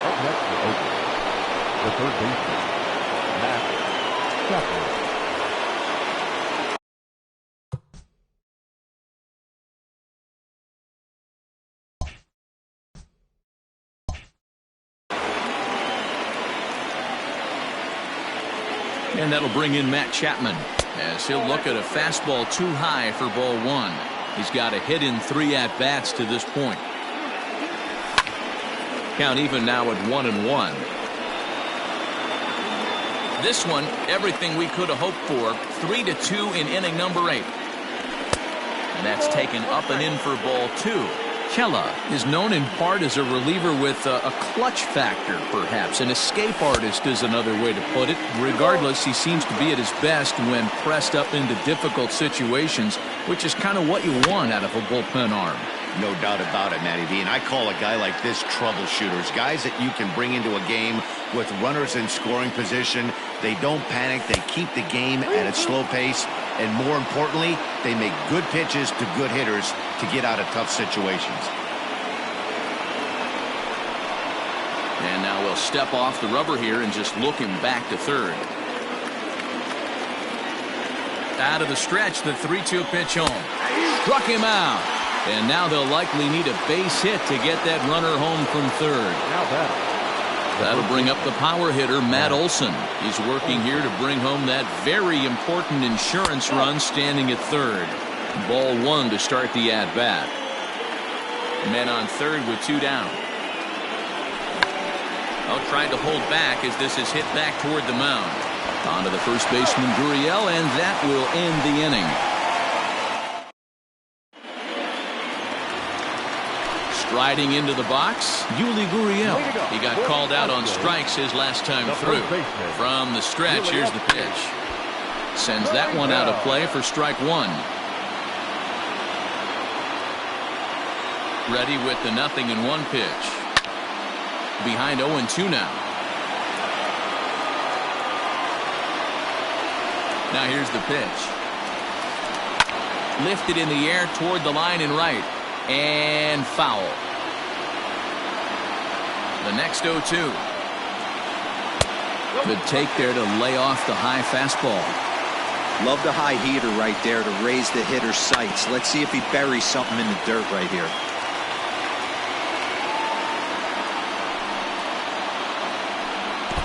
up next to Oakland, the third baseman, Matt Chapman. And that'll bring in Matt Chapman as he'll look at a fastball too high for ball 1. He's got a hit in 3 at-bats to this point. Count even now at 1-1. This one, everything we could have hoped for. 3-2 in inning number 8. And that's taken up and in for ball 2. Kella is known in part as a reliever with a clutch factor, perhaps. An escape artist is another way to put it. Regardless, he seems to be at his best when pressed up into difficult situations, which is kind of what you want out of a bullpen arm. No doubt about it, Matty V. And I call a guy like this troubleshooters. Guys that you can bring into a game with runners in scoring position. They don't panic. They keep the game at a slow pace. And more importantly, they make good pitches to good hitters to get out of tough situations. And now we'll step off the rubber here and just look him back to third. Out of the stretch, the 3-2 pitch home. Struck him out. And now they'll likely need a base hit to get that runner home from third. That'll bring up the power hitter, Matt Olson. He's working here to bring home that very important insurance run standing at third. Ball 1 to start the at-bat. Men on third with 2 down. Tried to hold back as this is hit back toward the mound. On to the first baseman, Gurriel, and that will end the inning. Striding into the box, Yuli Gurriel. He got called out on strikes his last time through. From the stretch, here's the pitch. Sends that one out of play for strike 1. Ready with the 0-1 pitch. Behind 0-2 now. Now here's the pitch. Lifted in the air toward the line and right. And foul. The next 0-2. Good take there to lay off the high fastball. Love the high heater right there to raise the hitter's sights. Let's see if he buries something in the dirt right here.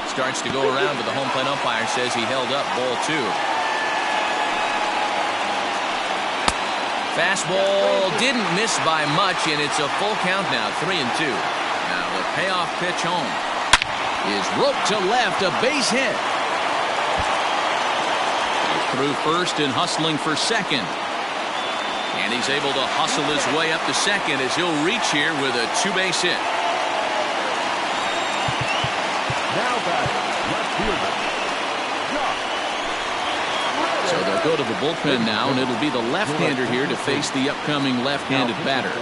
Starts to go around, but the home plate umpire says he held up ball 2. Fastball didn't miss by much, and it's a full count now, 3-2. Now the payoff pitch home is roped to left, a base hit. Through first and hustling for second. And he's able to hustle his way up to second as he'll reach here with a 2-base hit. Now batting, left fielder. So they'll go to the bullpen now, and it'll be the left-hander here to face the upcoming left-handed batter.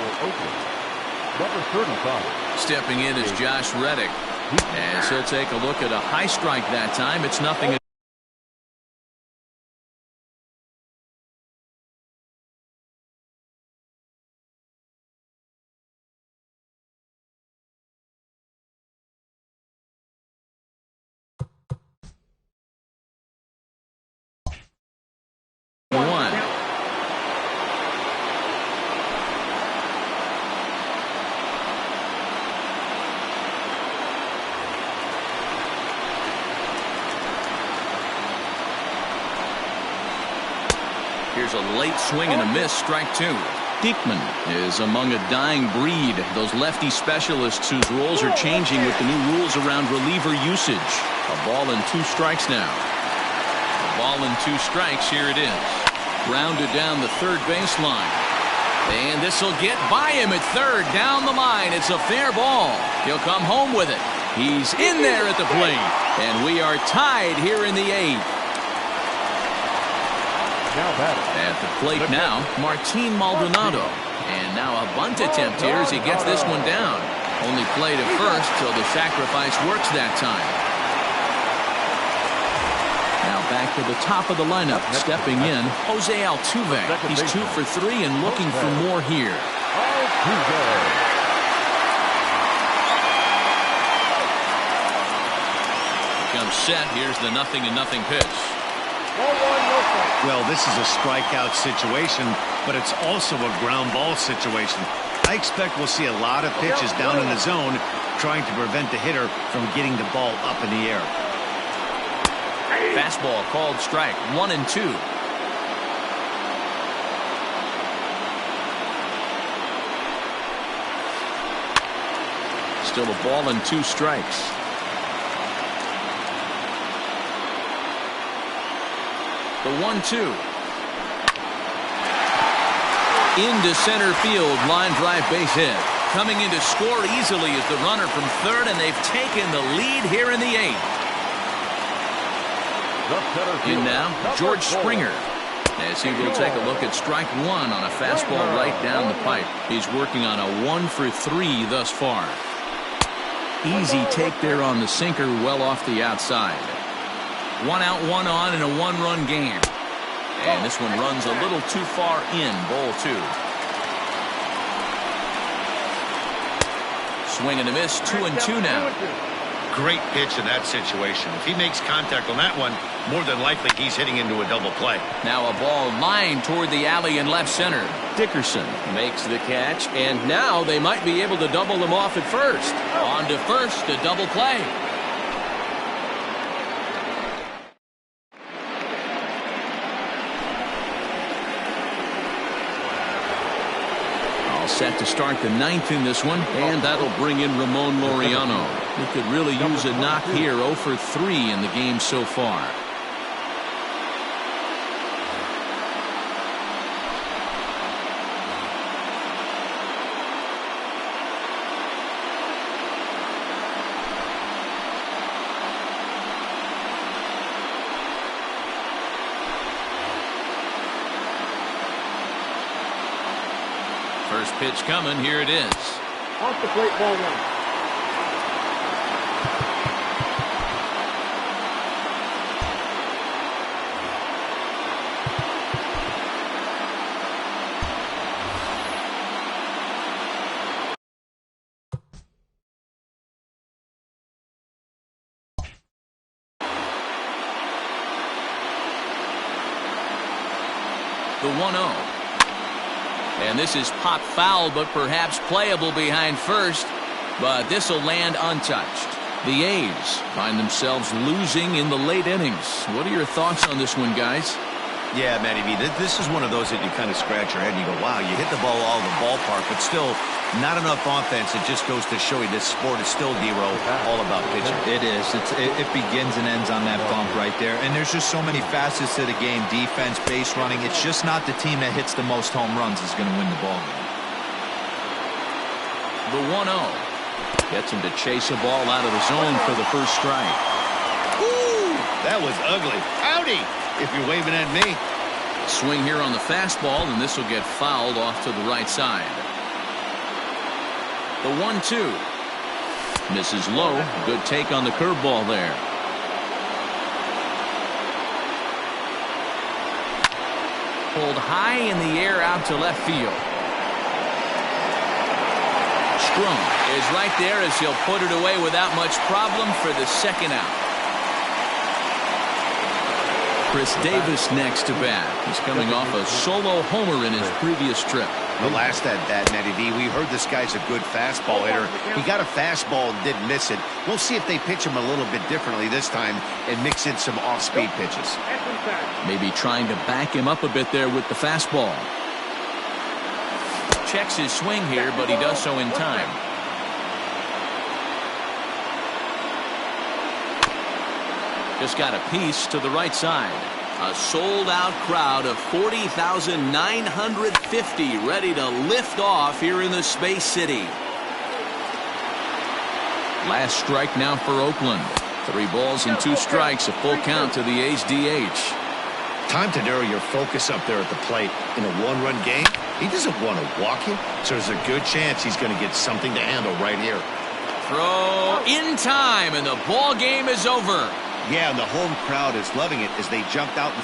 Number 35. Stepping in is Josh Reddick, as he'll take a look at a high strike that time. It's nothing. Here's a late swing and a miss, strike 2. Diekman is among a dying breed, those lefty specialists whose roles are changing with the new rules around reliever usage. A ball and 2 strikes now. A ball and 2 strikes, here it is. Grounded down the third baseline. And this will get by him at third, down the line. It's a fair ball. He'll come home with it. He's in there at the plate. And we are tied here in the 8th. At the plate now, Martin Maldonado. And now a bunt attempt here as he gets this one down. Only played at first, so the sacrifice works that time. Now back to the top of the lineup, stepping in, Jose Altuve. He's 2 for 3 and looking for more here. Becomes set. Here's the 0-0 pitch. Well, this is a strikeout situation, but it's also a ground ball situation. I expect we'll see a lot of pitches down in the zone trying to prevent the hitter from getting the ball up in the air. Fastball called strike, 1-2. Still a ball and 2 strikes. The 1-2. Into center field, line drive base hit. Coming in to score easily is the runner from third, and they've taken the lead here in the 8th. In now, George Springer, as he will take a look at strike 1 on a fastball right down the pipe. He's working on a 1 for 3 thus far. Easy take there on the sinker, well off the outside. 1 out, 1 on in a 1-run game. And this one runs a little too far in, ball 2. Swing and a miss, 2-2 now. Great pitch in that situation. If he makes contact on that one, more than likely he's hitting into a double play. Now a ball lined toward the alley in left center. Dickerson makes the catch, and now they might be able to double him off at first. On to first, a double play. Set to start the 9th in this one, and that'll bring in Ramon Laureano. He could really use a knock here, 0 for 3 in the game so far. First pitch coming, here it is. Off the plate, ball 1. The 1-0. And this is pop foul, but perhaps playable behind first. But this will land untouched. The A's find themselves losing in the late innings. What are your thoughts on this one, guys? Yeah, Matty V, this is one of those that you kind of scratch your head and you go, wow, you hit the ball all in the ballpark, but still not enough offense. It just goes to show you this sport is still, D-Row, all about pitching. It is. It begins and ends on that bump right there. And there's just so many facets to the game. Defense, base running. It's just not the team that hits the most home runs is going to win the ball game. The 1-0. Gets him to chase a ball out of the zone for the first strike. Ooh, that was ugly. Howdy, if you're waving at me. Swing here on the fastball, and this will get fouled off to the right side. The 1-2. Misses low. Good take on the curveball there. Pulled high in the air out to left field. Strong is right there as he'll put it away without much problem for the second out. Chris Davis next to bat. He's coming off a solo homer in his previous trip. The last at bat, Matty V, we heard this guy's a good fastball hitter. He got a fastball and didn't miss it. We'll see if they pitch him a little bit differently this time and mix in some off-speed pitches. Maybe trying to back him up a bit there with the fastball. Checks his swing here, but he does so in time. Just got a piece to the right side. A sold-out crowd of 40,950 ready to lift off here in the Space City. Last strike now for Oakland. 3 balls and 2 strikes, a full count to the A's DH. Time to narrow your focus up there at the plate. In a one-run game, he doesn't want to walk you, so there's a good chance he's going to get something to handle right here. Throw in time, and the ball game is over. Yeah, and the home crowd is loving it as they jumped out in